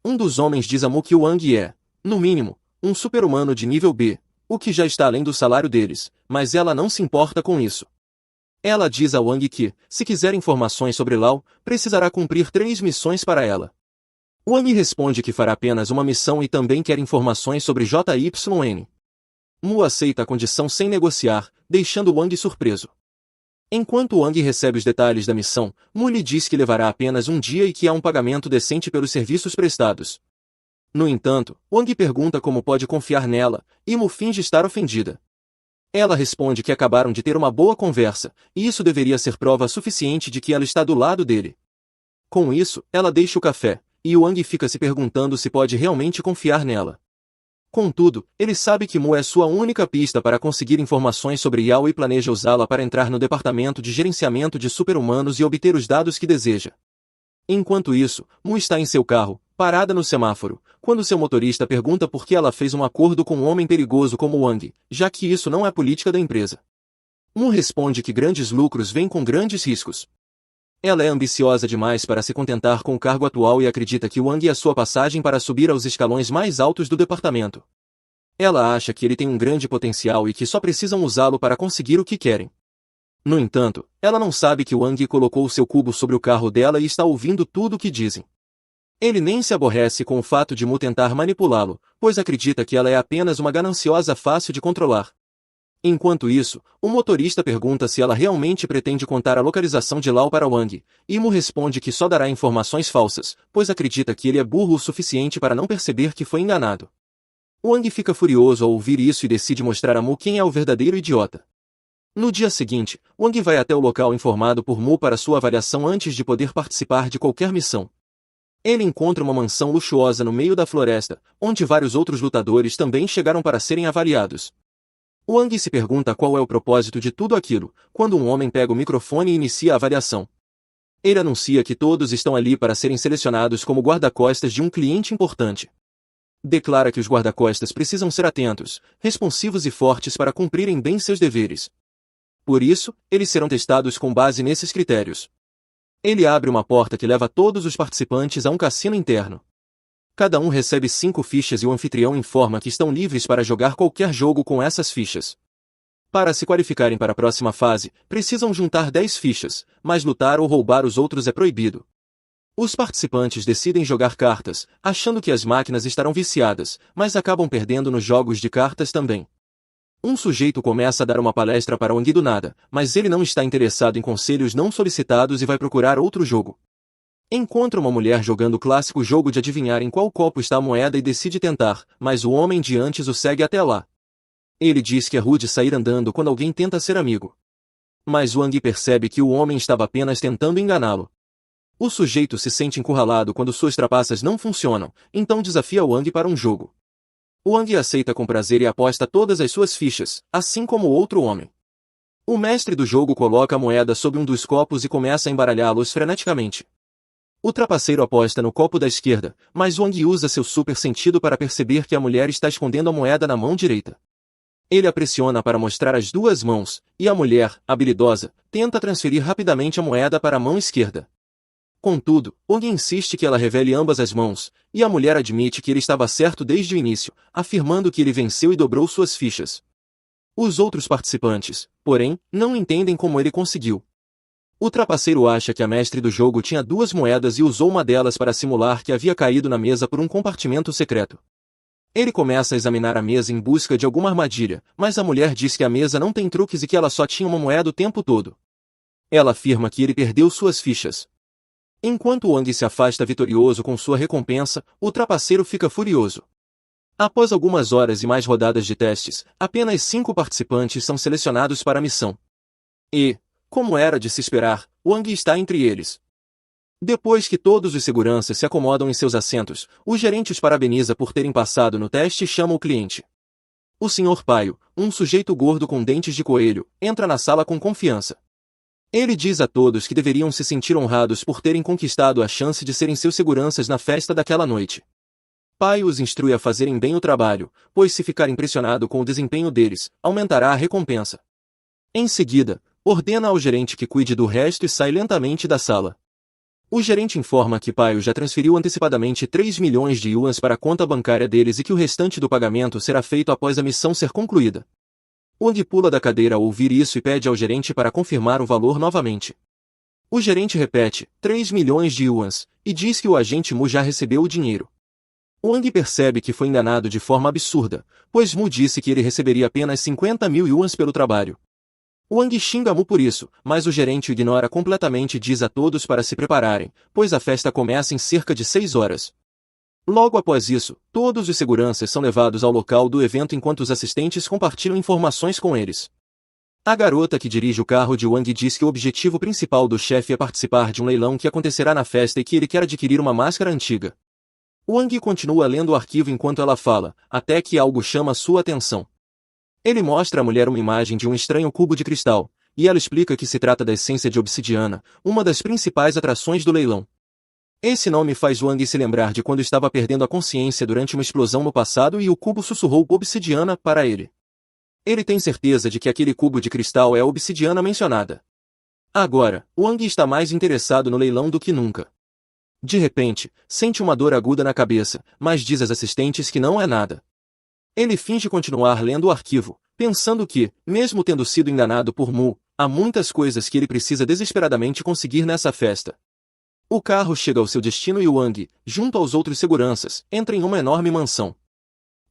Um dos homens diz a Mu que Wang é, no mínimo, um super-humano de nível B, o que já está além do salário deles, mas ela não se importa com isso. Ela diz a Wang que, se quiser informações sobre Lau, precisará cumprir 3 missões para ela. Wang responde que fará apenas uma missão e também quer informações sobre JYN. Mu aceita a condição sem negociar, deixando Wang surpreso. Enquanto Wang recebe os detalhes da missão, Mu lhe diz que levará apenas um dia e que há um pagamento decente pelos serviços prestados. No entanto, Wang pergunta como pode confiar nela, e Mu finge estar ofendida. Ela responde que acabaram de ter uma boa conversa, e isso deveria ser prova suficiente de que ela está do lado dele. Com isso, ela deixa o café, e Wang fica se perguntando se pode realmente confiar nela. Contudo, ele sabe que Mu é sua única pista para conseguir informações sobre Yao e planeja usá-la para entrar no departamento de gerenciamento de super-humanos e obter os dados que deseja. Enquanto isso, Mu está em seu carro, parada no semáforo, quando seu motorista pergunta por que ela fez um acordo com um homem perigoso como Wang, já que isso não é política da empresa. Mu responde que grandes lucros vêm com grandes riscos. Ela é ambiciosa demais para se contentar com o cargo atual e acredita que Wang é sua passagem para subir aos escalões mais altos do departamento. Ela acha que ele tem um grande potencial e que só precisam usá-lo para conseguir o que querem. No entanto, ela não sabe que Wang colocou seu cubo sobre o carro dela e está ouvindo tudo o que dizem. Ele nem se aborrece com o fato de Mu tentar manipulá-lo, pois acredita que ela é apenas uma gananciosa fácil de controlar. Enquanto isso, o motorista pergunta se ela realmente pretende contar a localização de Lau para Wang, e Mu responde que só dará informações falsas, pois acredita que ele é burro o suficiente para não perceber que foi enganado. Wang fica furioso ao ouvir isso e decide mostrar a Mu quem é o verdadeiro idiota. No dia seguinte, Wang vai até o local informado por Mu para sua avaliação antes de poder participar de qualquer missão. Ele encontra uma mansão luxuosa no meio da floresta, onde vários outros lutadores também chegaram para serem avaliados. Wang se pergunta qual é o propósito de tudo aquilo, quando um homem pega o microfone e inicia a avaliação. Ele anuncia que todos estão ali para serem selecionados como guarda-costas de um cliente importante. Declara que os guarda-costas precisam ser atentos, responsivos e fortes para cumprirem bem seus deveres. Por isso, eles serão testados com base nesses critérios. Ele abre uma porta que leva todos os participantes a um cassino interno. Cada um recebe 5 fichas e o anfitrião informa que estão livres para jogar qualquer jogo com essas fichas. Para se qualificarem para a próxima fase, precisam juntar 10 fichas, mas lutar ou roubar os outros é proibido. Os participantes decidem jogar cartas, achando que as máquinas estarão viciadas, mas acabam perdendo nos jogos de cartas também. Um sujeito começa a dar uma palestra para Wang do nada, mas ele não está interessado em conselhos não solicitados e vai procurar outro jogo. Encontra uma mulher jogando o clássico jogo de adivinhar em qual copo está a moeda e decide tentar, mas o homem de antes o segue até lá. Ele diz que é rude sair andando quando alguém tenta ser amigo. Mas Wang percebe que o homem estava apenas tentando enganá-lo. O sujeito se sente encurralado quando suas trapaças não funcionam, então desafia Wang para um jogo. Wang aceita com prazer e aposta todas as suas fichas, assim como o outro homem. O mestre do jogo coloca a moeda sob um dos copos e começa a embaralhá-los freneticamente. O trapaceiro aposta no copo da esquerda, mas Wang usa seu super sentido para perceber que a mulher está escondendo a moeda na mão direita. Ele a pressiona para mostrar as 2 mãos, e a mulher, habilidosa, tenta transferir rapidamente a moeda para a mão esquerda. Contudo, Wang insiste que ela revele ambas as mãos, e a mulher admite que ele estava certo desde o início, afirmando que ele venceu e dobrou suas fichas. Os outros participantes, porém, não entendem como ele conseguiu. O trapaceiro acha que a mestre do jogo tinha 2 moedas e usou uma delas para simular que havia caído na mesa por um compartimento secreto. Ele começa a examinar a mesa em busca de alguma armadilha, mas a mulher diz que a mesa não tem truques e que ela só tinha uma moeda o tempo todo. Ela afirma que ele perdeu suas fichas. Enquanto Wang se afasta vitorioso com sua recompensa, o trapaceiro fica furioso. Após algumas horas e mais rodadas de testes, apenas 5 participantes são selecionados para a missão. E, como era de se esperar, Wang está entre eles. Depois que todos os seguranças se acomodam em seus assentos, o gerente os parabeniza por terem passado no teste e chama o cliente. O Sr. Paio, um sujeito gordo com dentes de coelho, entra na sala com confiança. Ele diz a todos que deveriam se sentir honrados por terem conquistado a chance de serem seus seguranças na festa daquela noite. Paio os instrui a fazerem bem o trabalho, pois se ficar impressionado com o desempenho deles, aumentará a recompensa. Em seguida, ordena ao gerente que cuide do resto e sai lentamente da sala. O gerente informa que Paio já transferiu antecipadamente 3 milhões de yuans para a conta bancária deles e que o restante do pagamento será feito após a missão ser concluída. Wang pula da cadeira ao ouvir isso e pede ao gerente para confirmar o valor novamente. O gerente repete, 3 milhões de yuans, e diz que o agente Mu já recebeu o dinheiro. Wang percebe que foi enganado de forma absurda, pois Mu disse que ele receberia apenas 50 mil yuans pelo trabalho. Wang xinga Mu por isso, mas o gerente o ignora completamente e diz a todos para se prepararem, pois a festa começa em cerca de 6 horas. Logo após isso, todos os seguranças são levados ao local do evento enquanto os assistentes compartilham informações com eles. A garota que dirige o carro de Wang diz que o objetivo principal do chefe é participar de um leilão que acontecerá na festa e que ele quer adquirir uma máscara antiga. Wang continua lendo o arquivo enquanto ela fala, até que algo chama sua atenção. Ele mostra à mulher uma imagem de um estranho cubo de cristal, e ela explica que se trata da essência de obsidiana, uma das principais atrações do leilão. Esse nome faz Wang se lembrar de quando estava perdendo a consciência durante uma explosão no passado e o cubo sussurrou obsidiana para ele. Ele tem certeza de que aquele cubo de cristal é a obsidiana mencionada. Agora, Wang está mais interessado no leilão do que nunca. De repente, sente uma dor aguda na cabeça, mas diz às assistentes que não é nada. Ele finge continuar lendo o arquivo, pensando que, mesmo tendo sido enganado por Mu, há muitas coisas que ele precisa desesperadamente conseguir nessa festa. O carro chega ao seu destino e Wang, junto aos outros seguranças, entra em uma enorme mansão.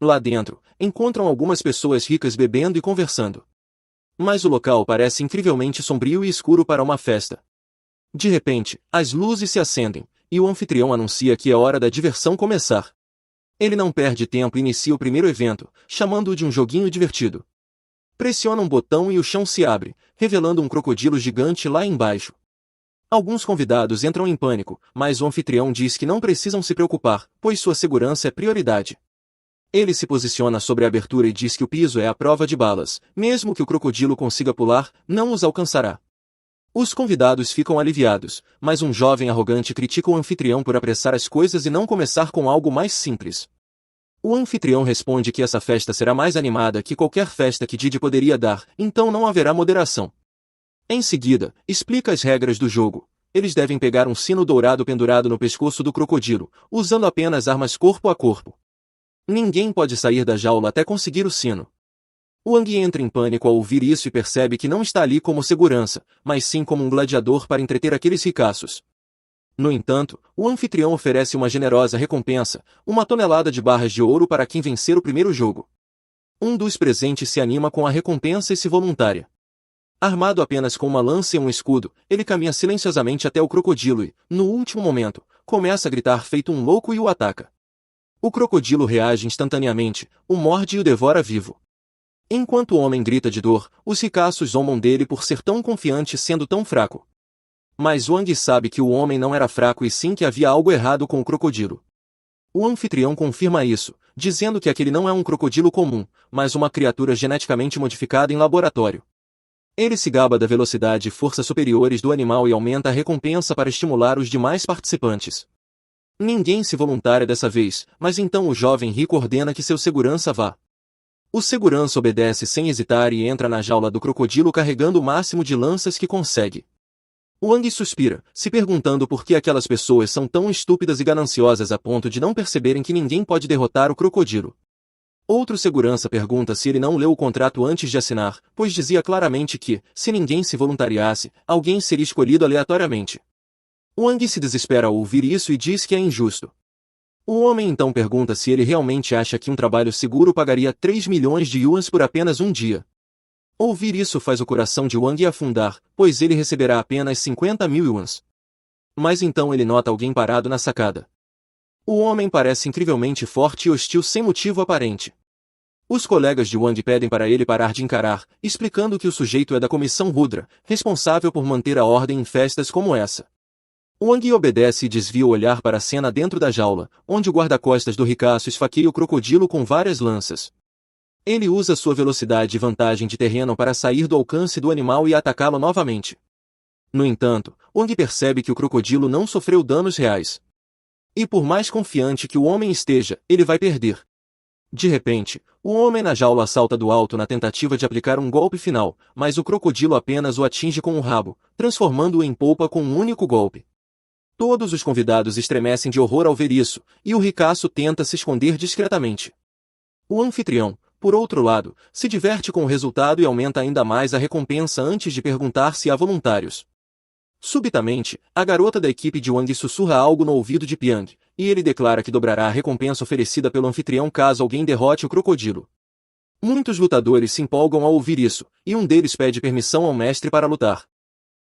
Lá dentro, encontram algumas pessoas ricas bebendo e conversando. Mas o local parece incrivelmente sombrio e escuro para uma festa. De repente, as luzes se acendem, e o anfitrião anuncia que é hora da diversão começar. Ele não perde tempo e inicia o primeiro evento, chamando-o de um joguinho divertido. Pressiona um botão e o chão se abre, revelando um crocodilo gigante lá embaixo. Alguns convidados entram em pânico, mas o anfitrião diz que não precisam se preocupar, pois sua segurança é prioridade. Ele se posiciona sobre a abertura e diz que o piso é a prova de balas, mesmo que o crocodilo consiga pular, não os alcançará. Os convidados ficam aliviados, mas um jovem arrogante critica o anfitrião por apressar as coisas e não começar com algo mais simples. O anfitrião responde que essa festa será mais animada que qualquer festa que Didi poderia dar, então não haverá moderação. Em seguida, explica as regras do jogo. Eles devem pegar um sino dourado pendurado no pescoço do crocodilo, usando apenas armas corpo a corpo. Ninguém pode sair da jaula até conseguir o sino. Wang entra em pânico ao ouvir isso e percebe que não está ali como segurança, mas sim como um gladiador para entreter aqueles ricaços. No entanto, o anfitrião oferece uma generosa recompensa, 1 tonelada de barras de ouro para quem vencer o primeiro jogo. Um dos presentes se anima com a recompensa e se voluntária. Armado apenas com uma lança e um escudo, ele caminha silenciosamente até o crocodilo e, no último momento, começa a gritar feito um louco e o ataca. O crocodilo reage instantaneamente, o morde e o devora vivo. Enquanto o homem grita de dor, os ricaços zombam dele por ser tão confiante sendo tão fraco. Mas Wang sabe que o homem não era fraco e sim que havia algo errado com o crocodilo. O anfitrião confirma isso, dizendo que aquele não é um crocodilo comum, mas uma criatura geneticamente modificada em laboratório. Ele se gaba da velocidade e força superiores do animal e aumenta a recompensa para estimular os demais participantes. Ninguém se voluntária dessa vez, mas então o jovem rico ordena que seu segurança vá. O segurança obedece sem hesitar e entra na jaula do crocodilo carregando o máximo de lanças que consegue. Wang suspira, se perguntando por que aquelas pessoas são tão estúpidas e gananciosas a ponto de não perceberem que ninguém pode derrotar o crocodilo. Outro segurança pergunta se ele não leu o contrato antes de assinar, pois dizia claramente que, se ninguém se voluntariasse, alguém seria escolhido aleatoriamente. Wang se desespera ao ouvir isso e diz que é injusto. O homem então pergunta se ele realmente acha que um trabalho seguro pagaria 3 milhões de yuans por apenas um dia. Ouvir isso faz o coração de Wang afundar, pois ele receberá apenas 50 mil yuans. Mas então ele nota alguém parado na sacada. O homem parece incrivelmente forte e hostil sem motivo aparente. Os colegas de Wang pedem para ele parar de encarar, explicando que o sujeito é da comissão Rudra, responsável por manter a ordem em festas como essa. Wang obedece e desvia o olhar para a cena dentro da jaula, onde o guarda-costas do ricaço esfaqueia o crocodilo com várias lanças. Ele usa sua velocidade e vantagem de terreno para sair do alcance do animal e atacá-lo novamente. No entanto, Wang percebe que o crocodilo não sofreu danos reais. E por mais confiante que o homem esteja, ele vai perder. De repente, o homem na jaula salta do alto na tentativa de aplicar um golpe final, mas o crocodilo apenas o atinge com o rabo, transformando-o em polpa com um único golpe. Todos os convidados estremecem de horror ao ver isso, e o ricaço tenta se esconder discretamente. O anfitrião, por outro lado, se diverte com o resultado e aumenta ainda mais a recompensa antes de perguntar se há voluntários. Subitamente, a garota da equipe de Wang sussurra algo no ouvido de Piang, e ele declara que dobrará a recompensa oferecida pelo anfitrião caso alguém derrote o crocodilo. Muitos lutadores se empolgam ao ouvir isso, e um deles pede permissão ao mestre para lutar.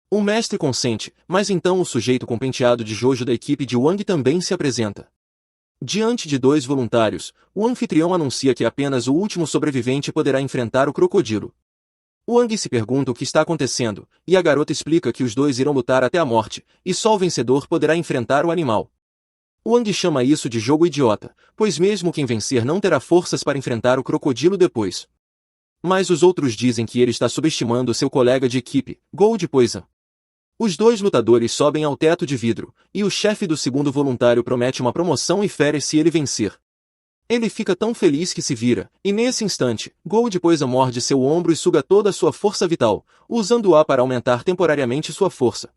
O mestre consente, mas então o sujeito com penteado de Jojo da equipe de Wang também se apresenta. Diante de 2 voluntários, o anfitrião anuncia que apenas o último sobrevivente poderá enfrentar o crocodilo. Wang se pergunta o que está acontecendo, e a garota explica que os 2 irão lutar até a morte, e só o vencedor poderá enfrentar o animal. Wang chama isso de jogo idiota, pois mesmo quem vencer não terá forças para enfrentar o crocodilo depois. Mas os outros dizem que ele está subestimando seu colega de equipe, Gold Poison. Os 2 lutadores sobem ao teto de vidro, e o chefe do segundo voluntário promete uma promoção e fere se ele vencer. Ele fica tão feliz que se vira, e nesse instante, Gold Poison morde seu ombro e suga toda a sua força vital, usando-a para aumentar temporariamente sua força.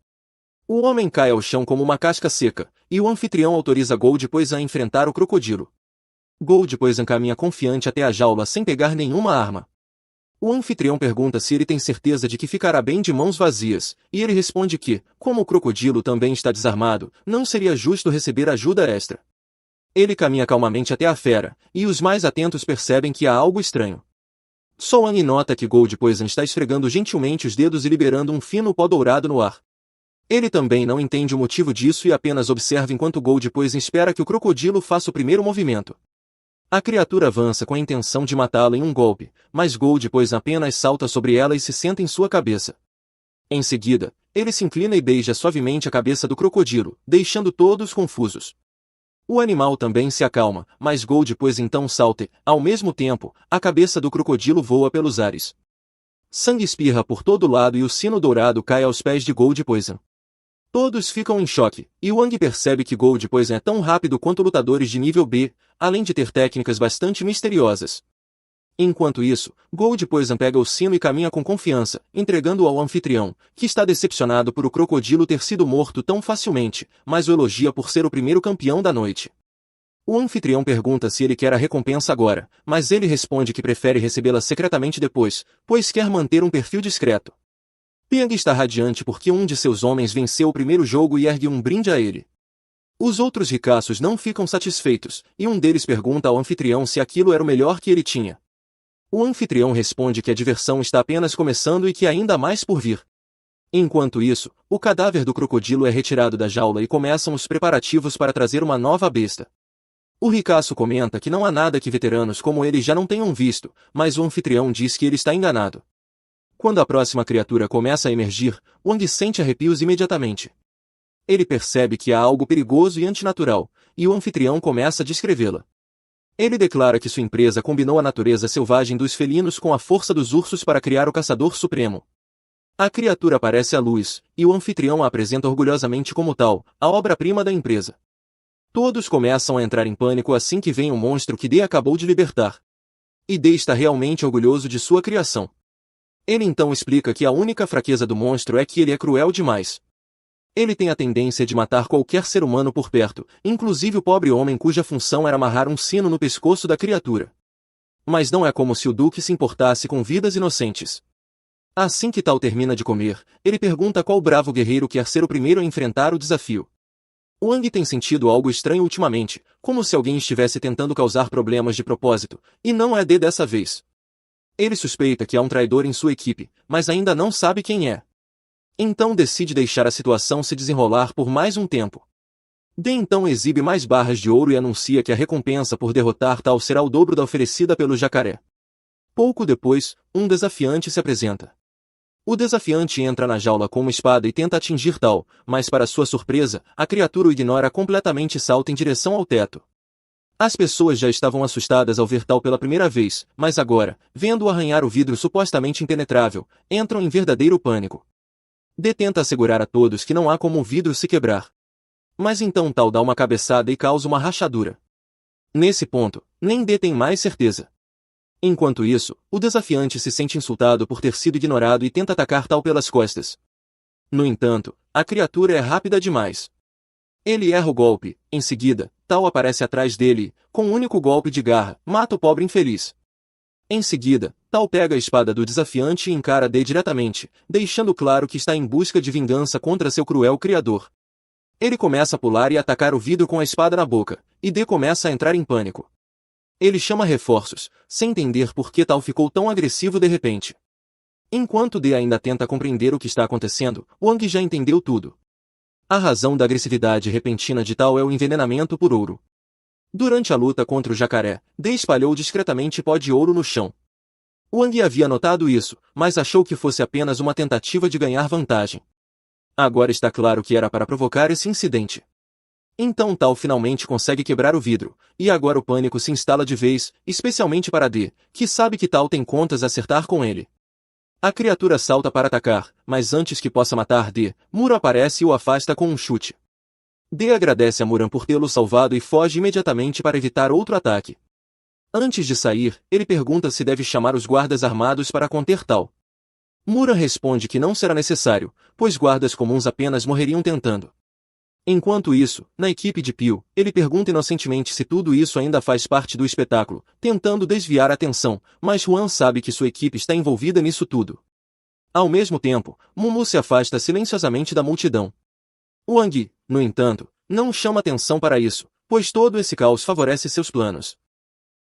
O homem cai ao chão como uma casca seca, e o anfitrião autoriza Gold Poison a enfrentar o crocodilo. Gold Poison caminha confiante até a jaula sem pegar nenhuma arma. O anfitrião pergunta se ele tem certeza de que ficará bem de mãos vazias, e ele responde que, como o crocodilo também está desarmado, não seria justo receber ajuda extra. Ele caminha calmamente até a fera, e os mais atentos percebem que há algo estranho. Só Wang nota que Gold Poison está esfregando gentilmente os dedos e liberando um fino pó dourado no ar. Ele também não entende o motivo disso e apenas observa enquanto Gold Poison espera que o crocodilo faça o primeiro movimento. A criatura avança com a intenção de matá-lo em um golpe, mas Gold Poison apenas salta sobre ela e se senta em sua cabeça. Em seguida, ele se inclina e beija suavemente a cabeça do crocodilo, deixando todos confusos. O animal também se acalma, mas Gold Poison então salta e, ao mesmo tempo, a cabeça do crocodilo voa pelos ares. Sangue espirra por todo lado e o sino dourado cai aos pés de Gold Poison. Todos ficam em choque, e Wang percebe que Gold Poison é tão rápido quanto lutadores de nível B, além de ter técnicas bastante misteriosas. Enquanto isso, Gold Poison pega o sino e caminha com confiança, entregando-o ao anfitrião, que está decepcionado por o crocodilo ter sido morto tão facilmente, mas o elogia por ser o primeiro campeão da noite. O anfitrião pergunta se ele quer a recompensa agora, mas ele responde que prefere recebê-la secretamente depois, pois quer manter um perfil discreto. Piang está radiante porque um de seus homens venceu o primeiro jogo e ergue um brinde a ele. Os outros ricaços não ficam satisfeitos, e um deles pergunta ao anfitrião se aquilo era o melhor que ele tinha. O anfitrião responde que a diversão está apenas começando e que ainda há mais por vir. Enquanto isso, o cadáver do crocodilo é retirado da jaula e começam os preparativos para trazer uma nova besta. O ricaço comenta que não há nada que veteranos como ele já não tenham visto, mas o anfitrião diz que ele está enganado. Quando a próxima criatura começa a emergir, Wang sente arrepios imediatamente. Ele percebe que há algo perigoso e antinatural, e o anfitrião começa a descrevê-la. Ele declara que sua empresa combinou a natureza selvagem dos felinos com a força dos ursos para criar o Caçador Supremo. A criatura aparece à luz, e o anfitrião a apresenta orgulhosamente como tal, a obra-prima da empresa. Todos começam a entrar em pânico assim que veem o monstro que Dee acabou de libertar. E Dee está realmente orgulhoso de sua criação. Ele então explica que a única fraqueza do monstro é que ele é cruel demais. Ele tem a tendência de matar qualquer ser humano por perto, inclusive o pobre homem cuja função era amarrar um sino no pescoço da criatura. Mas não é como se o Duque se importasse com vidas inocentes. Assim que Tal termina de comer, ele pergunta qual bravo guerreiro quer ser o primeiro a enfrentar o desafio. Wang tem sentido algo estranho ultimamente, como se alguém estivesse tentando causar problemas de propósito, e não é dessa vez. Ele suspeita que há um traidor em sua equipe, mas ainda não sabe quem é. Então decide deixar a situação se desenrolar por mais um tempo. D então exibe mais barras de ouro e anuncia que a recompensa por derrotar Tal será o dobro da oferecida pelo jacaré. Pouco depois, um desafiante se apresenta. O desafiante entra na jaula com uma espada e tenta atingir Tal, mas para sua surpresa, a criatura o ignora completamente e salta em direção ao teto. As pessoas já estavam assustadas ao ver Tal pela primeira vez, mas agora, vendo-o arranhar o vidro supostamente impenetrável, entram em verdadeiro pânico. D tenta assegurar a todos que não há como o vidro se quebrar. Mas então Tal dá uma cabeçada e causa uma rachadura. Nesse ponto, nem D tem mais certeza. Enquanto isso, o desafiante se sente insultado por ter sido ignorado e tenta atacar Tal pelas costas. No entanto, a criatura é rápida demais. Ele erra o golpe, em seguida, Tal aparece atrás dele e, com um único golpe de garra, mata o pobre infeliz. Em seguida, Tal pega a espada do desafiante e encara D diretamente, deixando claro que está em busca de vingança contra seu cruel criador. Ele começa a pular e atacar o vidro com a espada na boca, e D começa a entrar em pânico. Ele chama reforços, sem entender por que Tal ficou tão agressivo de repente. Enquanto D ainda tenta compreender o que está acontecendo, Wang já entendeu tudo. A razão da agressividade repentina de Tal é o envenenamento por ouro. Durante a luta contra o jacaré, D espalhou discretamente pó de ouro no chão. Wang havia notado isso, mas achou que fosse apenas uma tentativa de ganhar vantagem. Agora está claro que era para provocar esse incidente. Então Tal finalmente consegue quebrar o vidro, e agora o pânico se instala de vez, especialmente para D, que sabe que Tal tem contas a acertar com ele. A criatura salta para atacar, mas antes que possa matar D, Muro aparece e o afasta com um chute. D agradece a Muran por tê-lo salvado e foge imediatamente para evitar outro ataque. Antes de sair, ele pergunta se deve chamar os guardas armados para conter Tal. Muran responde que não será necessário, pois guardas comuns apenas morreriam tentando. Enquanto isso, na equipe de Pio, ele pergunta inocentemente se tudo isso ainda faz parte do espetáculo, tentando desviar a atenção, mas Juan sabe que sua equipe está envolvida nisso tudo. Ao mesmo tempo, Mumu se afasta silenciosamente da multidão. Wang, no entanto, não chama atenção para isso, pois todo esse caos favorece seus planos.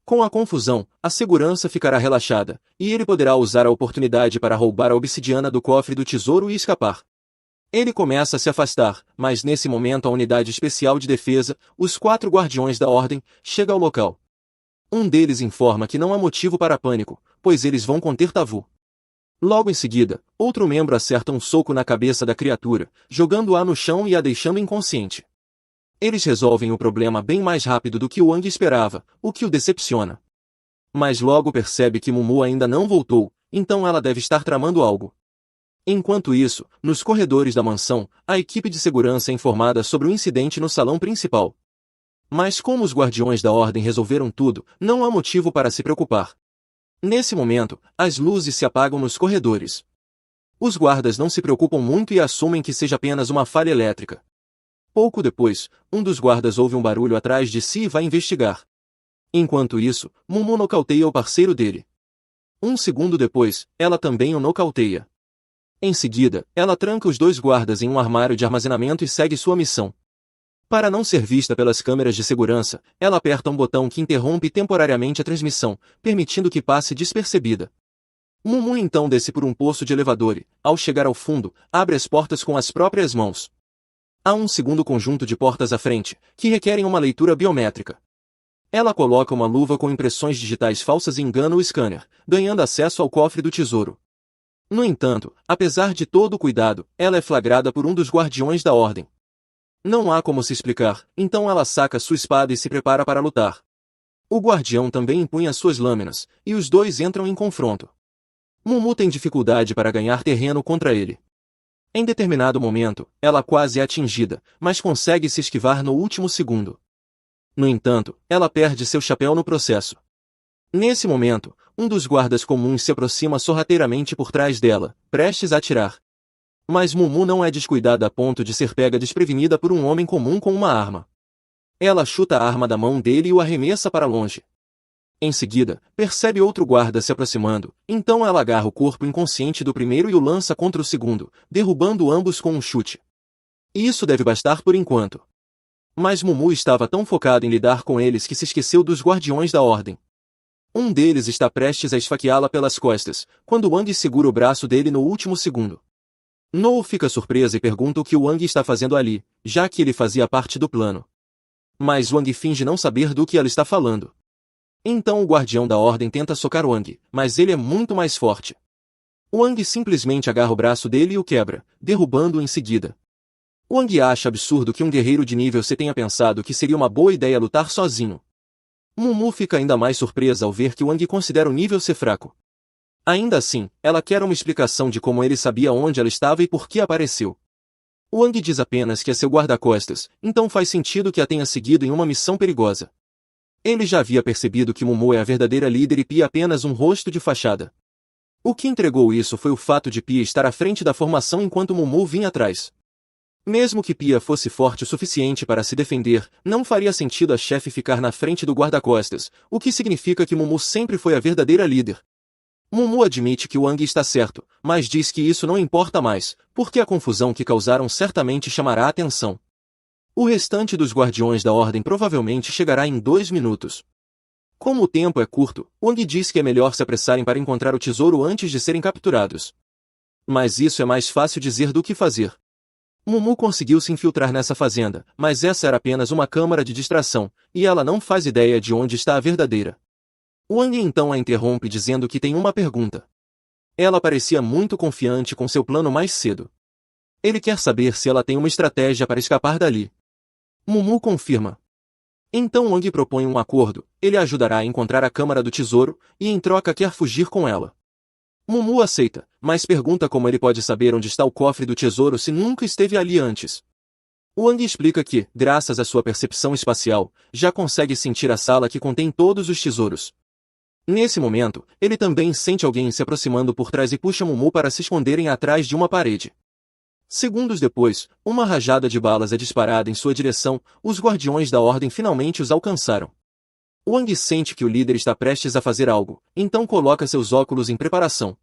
Com a confusão, a segurança ficará relaxada, e ele poderá usar a oportunidade para roubar a obsidiana do cofre do tesouro e escapar. Ele começa a se afastar, mas nesse momento a unidade especial de defesa, os 4 guardiões da ordem, chega ao local. Um deles informa que não há motivo para pânico, pois eles vão conter Tavu. Logo em seguida, outro membro acerta um soco na cabeça da criatura, jogando-a no chão e a deixando inconsciente. Eles resolvem o problema bem mais rápido do que Wang esperava, o que o decepciona. Mas logo percebe que Mumu ainda não voltou, então ela deve estar tramando algo. Enquanto isso, nos corredores da mansão, a equipe de segurança é informada sobre o incidente no salão principal. Mas como os guardiões da ordem resolveram tudo, não há motivo para se preocupar. Nesse momento, as luzes se apagam nos corredores. Os guardas não se preocupam muito e assumem que seja apenas uma falha elétrica. Pouco depois, um dos guardas ouve um barulho atrás de si e vai investigar. Enquanto isso, Mumu nocauteia o parceiro dele. Um segundo depois, ela também o nocauteia. Em seguida, ela tranca os 2 guardas em um armário de armazenamento e segue sua missão. Para não ser vista pelas câmeras de segurança, ela aperta um botão que interrompe temporariamente a transmissão, permitindo que passe despercebida. Mumu então desce por um poço de elevador e, ao chegar ao fundo, abre as portas com as próprias mãos. Há um segundo conjunto de portas à frente, que requerem uma leitura biométrica. Ela coloca uma luva com impressões digitais falsas e engana o scanner, ganhando acesso ao cofre do tesouro. No entanto, apesar de todo o cuidado, ela é flagrada por um dos guardiões da ordem. Não há como se explicar, então ela saca sua espada e se prepara para lutar. O guardião também empunha suas lâminas, e os 2 entram em confronto. Mumu tem dificuldade para ganhar terreno contra ele. Em determinado momento, ela quase é atingida, mas consegue se esquivar no último segundo. No entanto, ela perde seu chapéu no processo. Nesse momento, um dos guardas comuns se aproxima sorrateiramente por trás dela, prestes a atirar. Mas Mumu não é descuidada a ponto de ser pega desprevenida por um homem comum com uma arma. Ela chuta a arma da mão dele e o arremessa para longe. Em seguida, percebe outro guarda se aproximando, então ela agarra o corpo inconsciente do primeiro e o lança contra o segundo, derrubando ambos com um chute. Isso deve bastar por enquanto. Mas Mumu estava tão focado em lidar com eles que se esqueceu dos guardiões da ordem. Um deles está prestes a esfaqueá-la pelas costas, quando Wang segura o braço dele no último segundo. No fica surpresa e pergunta o que Wang está fazendo ali, já que ele fazia parte do plano. Mas Wang finge não saber do que ela está falando. Então o guardião da ordem tenta socar Wang, mas ele é muito mais forte. Wang simplesmente agarra o braço dele e o quebra, derrubando-o em seguida. Wang acha absurdo que um guerreiro de nível C tenha pensado que seria uma boa ideia lutar sozinho. Mumu fica ainda mais surpresa ao ver que Wang considera o nível C fraco. Ainda assim, ela quer uma explicação de como ele sabia onde ela estava e por que apareceu. Wang diz apenas que é seu guarda-costas, então faz sentido que a tenha seguido em uma missão perigosa. Ele já havia percebido que Mumu é a verdadeira líder e Pia apenas um rosto de fachada. O que entregou isso foi o fato de Pia estar à frente da formação enquanto Mumu vinha atrás. Mesmo que Pia fosse forte o suficiente para se defender, não faria sentido a chefe ficar na frente do guarda-costas, o que significa que Mumu sempre foi a verdadeira líder. Mumu admite que Wang está certo, mas diz que isso não importa mais, porque a confusão que causaram certamente chamará a atenção. O restante dos guardiões da ordem provavelmente chegará em 2 minutos. Como o tempo é curto, Wang diz que é melhor se apressarem para encontrar o tesouro antes de serem capturados. Mas isso é mais fácil dizer do que fazer. Mumu conseguiu se infiltrar nessa fazenda, mas essa era apenas uma câmara de distração, e ela não faz ideia de onde está a verdadeira. Wang então a interrompe dizendo que tem uma pergunta. Ela parecia muito confiante com seu plano mais cedo. Ele quer saber se ela tem uma estratégia para escapar dali. Mumu confirma. Então Wang propõe um acordo, ele a ajudará a encontrar a câmara do tesouro, e em troca quer fugir com ela. Mumu aceita, mas pergunta como ele pode saber onde está o cofre do tesouro se nunca esteve ali antes. Wang explica que, graças à sua percepção espacial, já consegue sentir a sala que contém todos os tesouros. Nesse momento, ele também sente alguém se aproximando por trás e puxa Mumu para se esconderem atrás de uma parede. Segundos depois, uma rajada de balas é disparada em sua direção, os guardiões da ordem finalmente os alcançaram. Wang sente que o líder está prestes a fazer algo, então coloca seus óculos em preparação.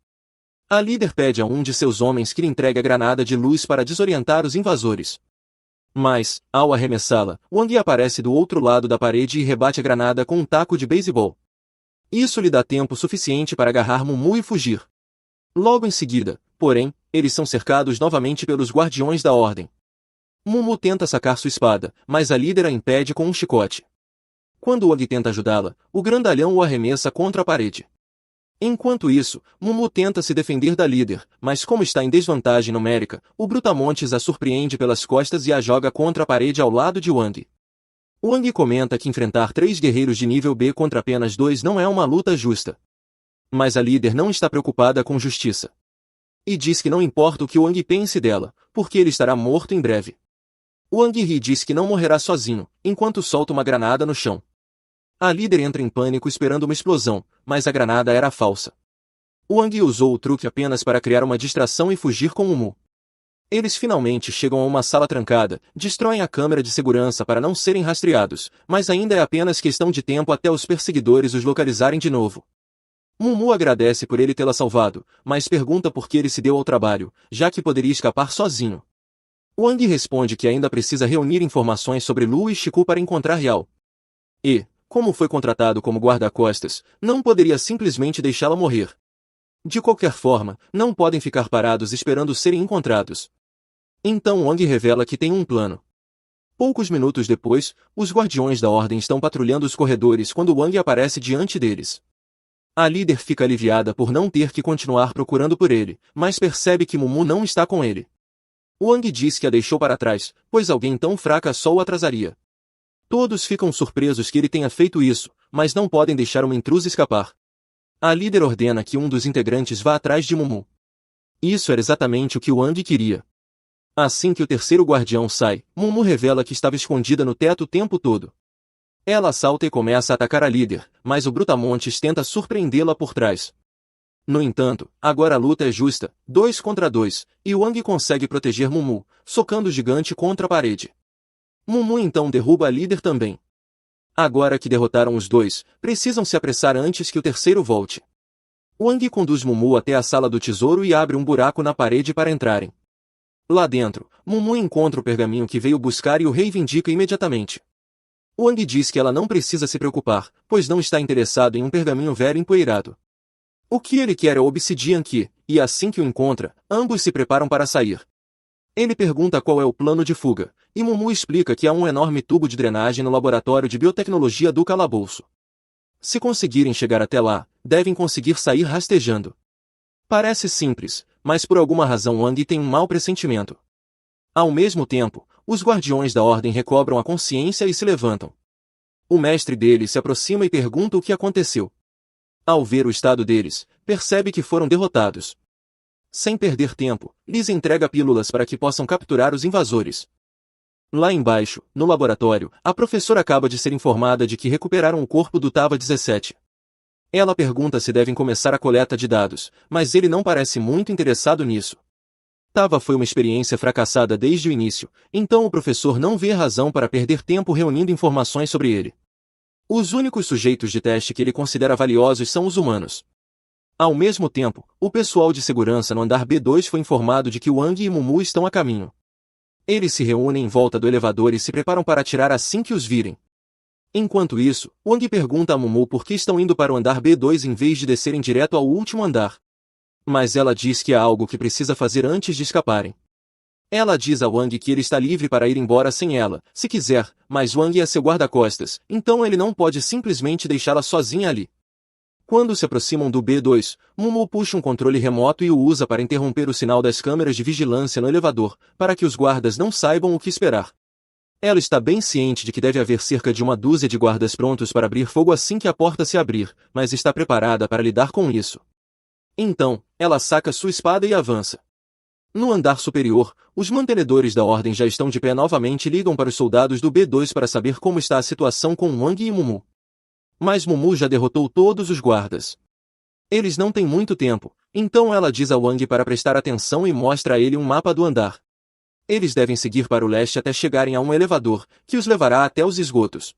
A líder pede a um de seus homens que lhe entregue a granada de luz para desorientar os invasores. Mas, ao arremessá-la, Wang aparece do outro lado da parede e rebate a granada com um taco de beisebol. Isso lhe dá tempo suficiente para agarrar Mumu e fugir. Logo em seguida, porém, eles são cercados novamente pelos guardiões da ordem. Mumu tenta sacar sua espada, mas a líder a impede com um chicote. Quando Wang tenta ajudá-la, o grandalhão o arremessa contra a parede. Enquanto isso, Mumu tenta se defender da líder, mas como está em desvantagem numérica, o Brutamontes a surpreende pelas costas e a joga contra a parede ao lado de Wang. Wang comenta que enfrentar 3 guerreiros de nível B contra apenas 2 não é uma luta justa. Mas a líder não está preocupada com justiça. E diz que não importa o que Wang pense dela, porque ele estará morto em breve. Wang ri e diz que não morrerá sozinho, enquanto solta uma granada no chão. A líder entra em pânico esperando uma explosão, mas a granada era falsa. Wang usou o truque apenas para criar uma distração e fugir com Mumu. Eles finalmente chegam a uma sala trancada, destroem a câmera de segurança para não serem rastreados, mas ainda é apenas questão de tempo até os perseguidores os localizarem de novo. Mumu agradece por ele tê-la salvado, mas pergunta por que ele se deu ao trabalho, já que poderia escapar sozinho. Wang responde que ainda precisa reunir informações sobre Lu e Shiku para encontrar Yao. E, como foi contratado como guarda-costas, não poderia simplesmente deixá-la morrer. De qualquer forma, não podem ficar parados esperando serem encontrados. Então Wang revela que tem um plano. Poucos minutos depois, os guardiões da ordem estão patrulhando os corredores quando Wang aparece diante deles. A líder fica aliviada por não ter que continuar procurando por ele, mas percebe que Mumu não está com ele. Wang diz que a deixou para trás, pois alguém tão fraca só o atrasaria. Todos ficam surpresos que ele tenha feito isso, mas não podem deixar uma intrusa escapar. A líder ordena que um dos integrantes vá atrás de Mumu. Isso era exatamente o que Wang queria. Assim que o terceiro guardião sai, Mumu revela que estava escondida no teto o tempo todo. Ela salta e começa a atacar a líder, mas o Brutamontes tenta surpreendê-la por trás. No entanto, agora a luta é justa, 2 contra 2, e Wang consegue proteger Mumu, socando o gigante contra a parede. Mumu então derruba a líder também. Agora que derrotaram os dois, precisam se apressar antes que o terceiro volte. Wang conduz Mumu até a sala do tesouro e abre um buraco na parede para entrarem. Lá dentro, Mumu encontra o pergaminho que veio buscar e o reivindica imediatamente. Wang diz que ela não precisa se preocupar, pois não está interessado em um pergaminho velho empoeirado. O que ele quer é o Obsidian Key, e assim que o encontra, ambos se preparam para sair. Ele pergunta qual é o plano de fuga, e Mumu explica que há um enorme tubo de drenagem no laboratório de biotecnologia do calabouço. Se conseguirem chegar até lá, devem conseguir sair rastejando. Parece simples, mas por alguma razão Wang tem um mau pressentimento. Ao mesmo tempo, os guardiões da ordem recobram a consciência e se levantam. O mestre deles se aproxima e pergunta o que aconteceu. Ao ver o estado deles, percebe que foram derrotados. Sem perder tempo, lhes entrega pílulas para que possam capturar os invasores. Lá embaixo, no laboratório, a professora acaba de ser informada de que recuperaram o corpo do Tava 17. Ela pergunta se devem começar a coleta de dados, mas ele não parece muito interessado nisso. Tava foi uma experiência fracassada desde o início, então o professor não vê razão para perder tempo reunindo informações sobre ele. Os únicos sujeitos de teste que ele considera valiosos são os humanos. Ao mesmo tempo, o pessoal de segurança no andar B2 foi informado de que Wang e Mumu estão a caminho. Eles se reúnem em volta do elevador e se preparam para atirar assim que os virem. Enquanto isso, Wang pergunta a Mumu por que estão indo para o andar B2 em vez de descerem direto ao último andar. Mas ela diz que há algo que precisa fazer antes de escaparem. Ela diz a Wang que ele está livre para ir embora sem ela, se quiser, mas Wang é seu guarda-costas, então ele não pode simplesmente deixá-la sozinha ali. Quando se aproximam do B2, Mumu puxa um controle remoto e o usa para interromper o sinal das câmeras de vigilância no elevador, para que os guardas não saibam o que esperar. Ela está bem ciente de que deve haver cerca de uma dúzia de guardas prontos para abrir fogo assim que a porta se abrir, mas está preparada para lidar com isso. Então, ela saca sua espada e avança. No andar superior, os mantenedores da ordem já estão de pé novamente e ligam para os soldados do B2 para saber como está a situação com Wang e Mumu. Mas Mumu já derrotou todos os guardas. Eles não têm muito tempo, então ela diz a Wang para prestar atenção e mostra a ele um mapa do andar. Eles devem seguir para o leste até chegarem a um elevador, que os levará até os esgotos.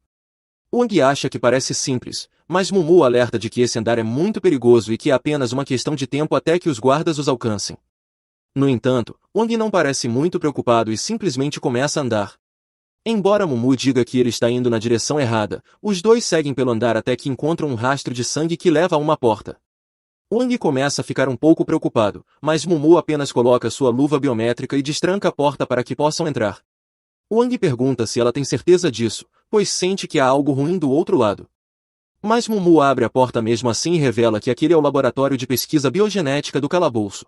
Wang acha que parece simples, mas Mumu alerta de que esse andar é muito perigoso e que é apenas uma questão de tempo até que os guardas os alcancem. No entanto, Wang não parece muito preocupado e simplesmente começa a andar. Embora Mumu diga que ele está indo na direção errada, os dois seguem pelo andar até que encontram um rastro de sangue que leva a uma porta. Wang começa a ficar um pouco preocupado, mas Mumu apenas coloca sua luva biométrica e destranca a porta para que possam entrar. Wang pergunta se ela tem certeza disso, pois sente que há algo ruim do outro lado. Mas Mumu abre a porta mesmo assim e revela que aquele é o laboratório de pesquisa biogenética do calabouço.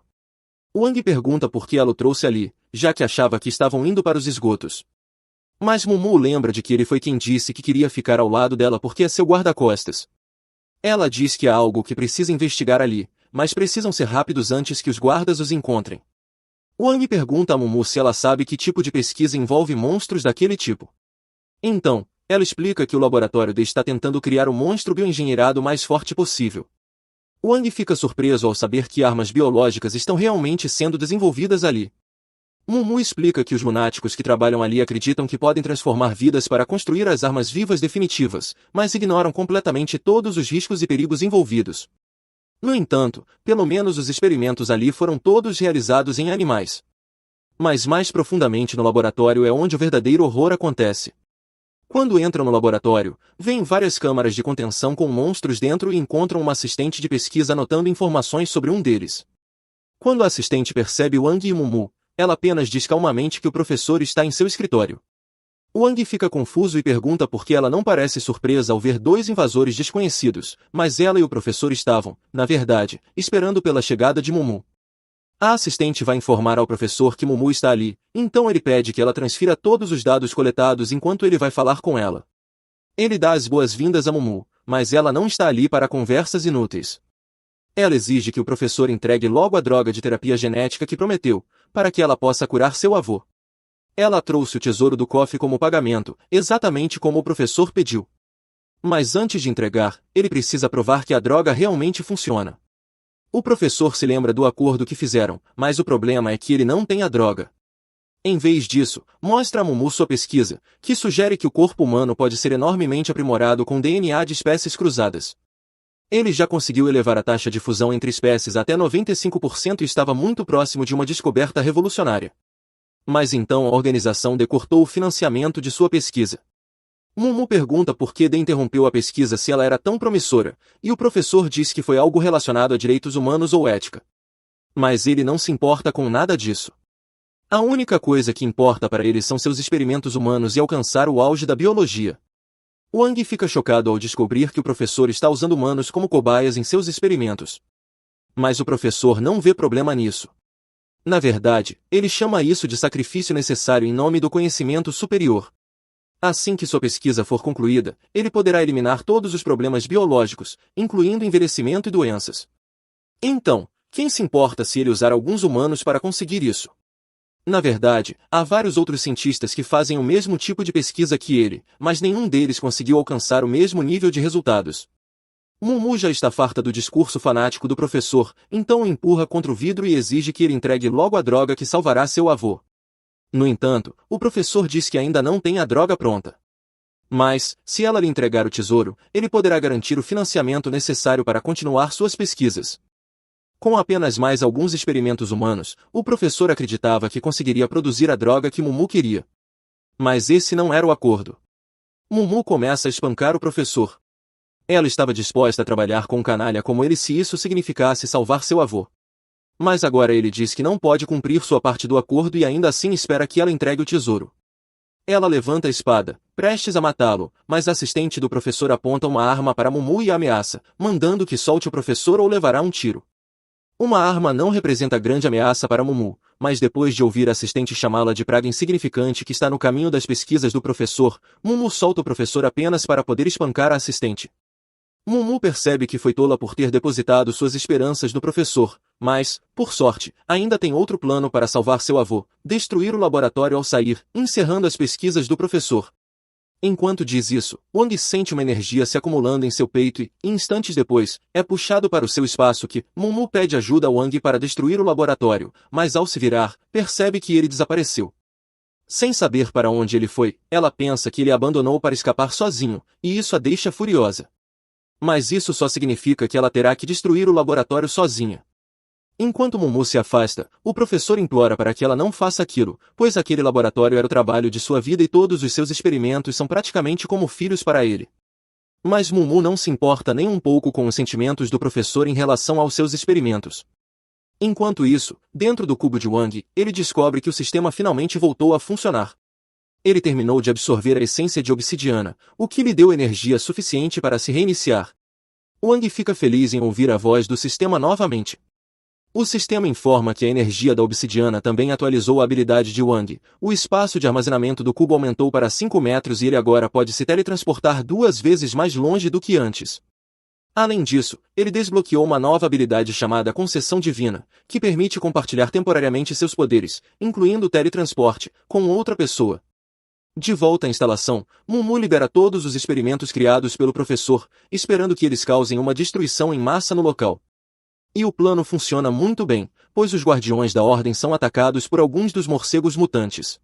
Wang pergunta por que ela o trouxe ali, já que achava que estavam indo para os esgotos. Mas Mumu lembra de que ele foi quem disse que queria ficar ao lado dela porque é seu guarda-costas. Ela diz que há algo que precisa investigar ali, mas precisam ser rápidos antes que os guardas os encontrem. Wang pergunta a Mumu se ela sabe que tipo de pesquisa envolve monstros daquele tipo. Então, ela explica que o laboratório D está tentando criar o monstro bioengenheirado mais forte possível. Wang fica surpreso ao saber que armas biológicas estão realmente sendo desenvolvidas ali. Mumu explica que os lunáticos que trabalham ali acreditam que podem transformar vidas para construir as armas vivas definitivas, mas ignoram completamente todos os riscos e perigos envolvidos. No entanto, pelo menos os experimentos ali foram todos realizados em animais. Mas mais profundamente no laboratório é onde o verdadeiro horror acontece. Quando entram no laboratório, veem várias câmaras de contenção com monstros dentro e encontram uma assistente de pesquisa anotando informações sobre um deles. Quando a assistente percebe Wang e Mumu, ela apenas diz calmamente que o professor está em seu escritório. Wang fica confuso e pergunta por que ela não parece surpresa ao ver dois invasores desconhecidos, mas ela e o professor estavam, na verdade, esperando pela chegada de Mumu. A assistente vai informar ao professor que Mumu está ali, então ele pede que ela transfira todos os dados coletados enquanto ele vai falar com ela. Ele dá as boas-vindas a Mumu, mas ela não está ali para conversas inúteis. Ela exige que o professor entregue logo a droga de terapia genética que prometeu, para que ela possa curar seu avô. Ela trouxe o tesouro do cofre como pagamento, exatamente como o professor pediu. Mas antes de entregar, ele precisa provar que a droga realmente funciona. O professor se lembra do acordo que fizeram, mas o problema é que ele não tem a droga. Em vez disso, mostra a Mumu sua pesquisa, que sugere que o corpo humano pode ser enormemente aprimorado com DNA de espécies cruzadas. Ele já conseguiu elevar a taxa de fusão entre espécies até 95% e estava muito próximo de uma descoberta revolucionária. Mas então a organização cortou o financiamento de sua pesquisa. Mumu pergunta por que interrompeu a pesquisa se ela era tão promissora, e o professor diz que foi algo relacionado a direitos humanos ou ética. Mas ele não se importa com nada disso. A única coisa que importa para ele são seus experimentos humanos e alcançar o auge da biologia. Wang fica chocado ao descobrir que o professor está usando humanos como cobaias em seus experimentos. Mas o professor não vê problema nisso. Na verdade, ele chama isso de sacrifício necessário em nome do conhecimento superior. Assim que sua pesquisa for concluída, ele poderá eliminar todos os problemas biológicos, incluindo envelhecimento e doenças. Então, quem se importa se ele usar alguns humanos para conseguir isso? Na verdade, há vários outros cientistas que fazem o mesmo tipo de pesquisa que ele, mas nenhum deles conseguiu alcançar o mesmo nível de resultados. Mumu já está farta do discurso fanático do professor, então o empurra contra o vidro e exige que ele entregue logo a droga que salvará seu avô. No entanto, o professor diz que ainda não tem a droga pronta. Mas, se ela lhe entregar o tesouro, ele poderá garantir o financiamento necessário para continuar suas pesquisas. Com apenas mais alguns experimentos humanos, o professor acreditava que conseguiria produzir a droga que Mumu queria. Mas esse não era o acordo. Mumu começa a espancar o professor. Ela estava disposta a trabalhar com um canalha como ele se isso significasse salvar seu avô. Mas agora ele diz que não pode cumprir sua parte do acordo e ainda assim espera que ela entregue o tesouro. Ela levanta a espada, prestes a matá-lo, mas a assistente do professor aponta uma arma para Mumu e a ameaça, mandando que solte o professor ou levará um tiro. Uma arma não representa grande ameaça para Mumu, mas depois de ouvir a assistente chamá-la de praga insignificante que está no caminho das pesquisas do professor, Mumu solta o professor apenas para poder espancar a assistente. Mumu percebe que foi tola por ter depositado suas esperanças no professor, mas, por sorte, ainda tem outro plano para salvar seu avô, destruir o laboratório ao sair, encerrando as pesquisas do professor. Enquanto diz isso, Wang sente uma energia se acumulando em seu peito e, instantes depois, é puxado para o seu espaço que, Mumu pede ajuda a Wang para destruir o laboratório, mas ao se virar, percebe que ele desapareceu. Sem saber para onde ele foi, ela pensa que ele abandonou para escapar sozinho, e isso a deixa furiosa. Mas isso só significa que ela terá que destruir o laboratório sozinha. Enquanto Mumu se afasta, o professor implora para que ela não faça aquilo, pois aquele laboratório era o trabalho de sua vida e todos os seus experimentos são praticamente como filhos para ele. Mas Mumu não se importa nem um pouco com os sentimentos do professor em relação aos seus experimentos. Enquanto isso, dentro do cubo de Wang, ele descobre que o sistema finalmente voltou a funcionar. Ele terminou de absorver a essência de obsidiana, o que lhe deu energia suficiente para se reiniciar. Wang fica feliz em ouvir a voz do sistema novamente. O sistema informa que a energia da obsidiana também atualizou a habilidade de Wang. O espaço de armazenamento do cubo aumentou para 5 metros e ele agora pode se teletransportar 2 vezes mais longe do que antes. Além disso, ele desbloqueou uma nova habilidade chamada Concessão Divina, que permite compartilhar temporariamente seus poderes, incluindo o teletransporte, com outra pessoa. De volta à instalação, Mumu libera todos os experimentos criados pelo professor, esperando que eles causem uma destruição em massa no local. E o plano funciona muito bem, pois os guardiões da ordem são atacados por alguns dos morcegos mutantes.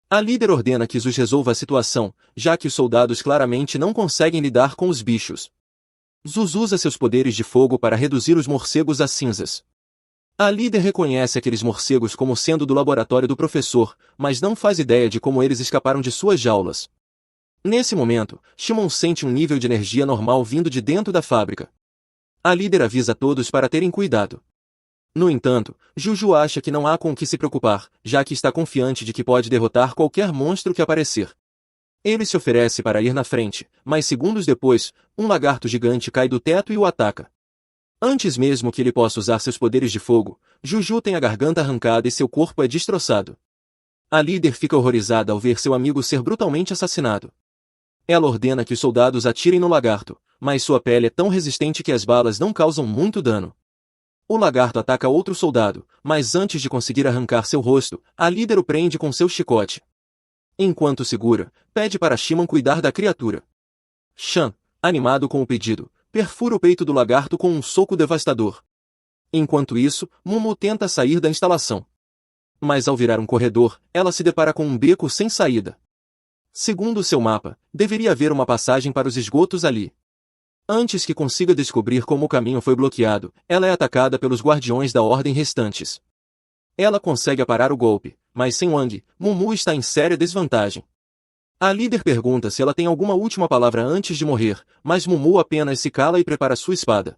A líder ordena que Zuz resolva a situação, já que os soldados claramente não conseguem lidar com os bichos. Zuz usa seus poderes de fogo para reduzir os morcegos a cinzas. A líder reconhece aqueles morcegos como sendo do laboratório do professor, mas não faz ideia de como eles escaparam de suas jaulas. Nesse momento, Shimon sente um nível de energia normal vindo de dentro da fábrica. A líder avisa todos para terem cuidado. No entanto, Juju acha que não há com o que se preocupar, já que está confiante de que pode derrotar qualquer monstro que aparecer. Ele se oferece para ir na frente, mas segundos depois, um lagarto gigante cai do teto e o ataca. Antes mesmo que ele possa usar seus poderes de fogo, Juju tem a garganta arrancada e seu corpo é destroçado. A líder fica horrorizada ao ver seu amigo ser brutalmente assassinado. Ela ordena que os soldados atirem no lagarto, mas sua pele é tão resistente que as balas não causam muito dano. O lagarto ataca outro soldado, mas antes de conseguir arrancar seu rosto, a líder o prende com seu chicote. Enquanto segura, pede para Shimon cuidar da criatura. Shan, animado com o pedido, perfura o peito do lagarto com um soco devastador. Enquanto isso, Mumu tenta sair da instalação. Mas ao virar um corredor, ela se depara com um beco sem saída. Segundo seu mapa, deveria haver uma passagem para os esgotos ali. Antes que consiga descobrir como o caminho foi bloqueado, ela é atacada pelos guardiões da ordem restantes. Ela consegue parar o golpe, mas sem Wang, Mumu está em séria desvantagem. A líder pergunta se ela tem alguma última palavra antes de morrer, mas Mumu apenas se cala e prepara sua espada.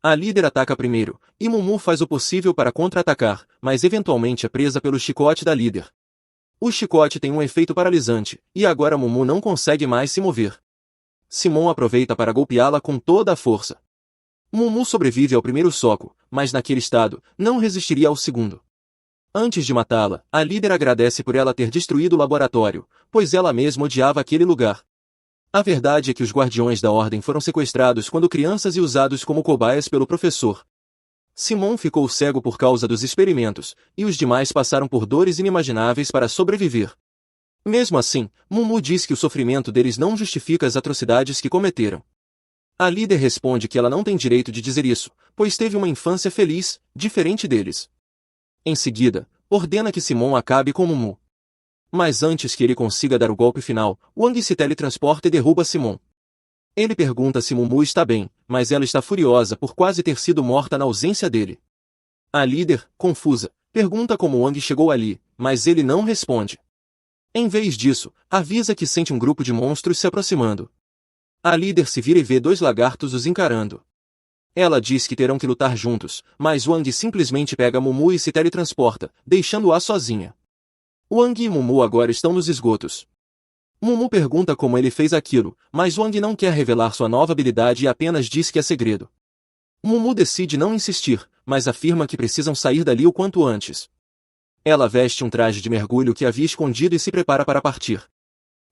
A líder ataca primeiro, e Mumu faz o possível para contra-atacar, mas eventualmente é presa pelo chicote da líder. O chicote tem um efeito paralisante, e agora Mumu não consegue mais se mover. Simon aproveita para golpeá-la com toda a força. Mumu sobrevive ao primeiro soco, mas naquele estado, não resistiria ao segundo. Antes de matá-la, a líder agradece por ela ter destruído o laboratório, pois ela mesma odiava aquele lugar. A verdade é que os guardiões da ordem foram sequestrados quando crianças e usados como cobaias pelo professor. Simon ficou cego por causa dos experimentos, e os demais passaram por dores inimagináveis para sobreviver. Mesmo assim, Mumu diz que o sofrimento deles não justifica as atrocidades que cometeram. A líder responde que ela não tem direito de dizer isso, pois teve uma infância feliz, diferente deles. Em seguida, ordena que Simon acabe com Mumu. Mas antes que ele consiga dar o golpe final, Wang se teletransporta e derruba Simon. Ele pergunta se Mumu está bem, mas ela está furiosa por quase ter sido morta na ausência dele. A líder, confusa, pergunta como Wang chegou ali, mas ele não responde. Em vez disso, avisa que sente um grupo de monstros se aproximando. A líder se vira e vê dois lagartos os encarando. Ela diz que terão que lutar juntos, mas Wang simplesmente pega Mumu e se teletransporta, deixando-a sozinha. Wang e Mumu agora estão nos esgotos. Mumu pergunta como ele fez aquilo, mas Wang não quer revelar sua nova habilidade e apenas diz que é segredo. Mumu decide não insistir, mas afirma que precisam sair dali o quanto antes. Ela veste um traje de mergulho que havia escondido e se prepara para partir.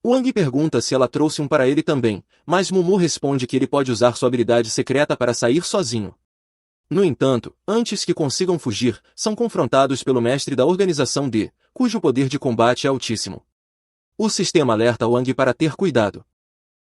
Wang pergunta se ela trouxe um para ele também, mas Mumu responde que ele pode usar sua habilidade secreta para sair sozinho. No entanto, antes que consigam fugir, são confrontados pelo mestre da organização D, cujo poder de combate é altíssimo. O sistema alerta Wang para ter cuidado.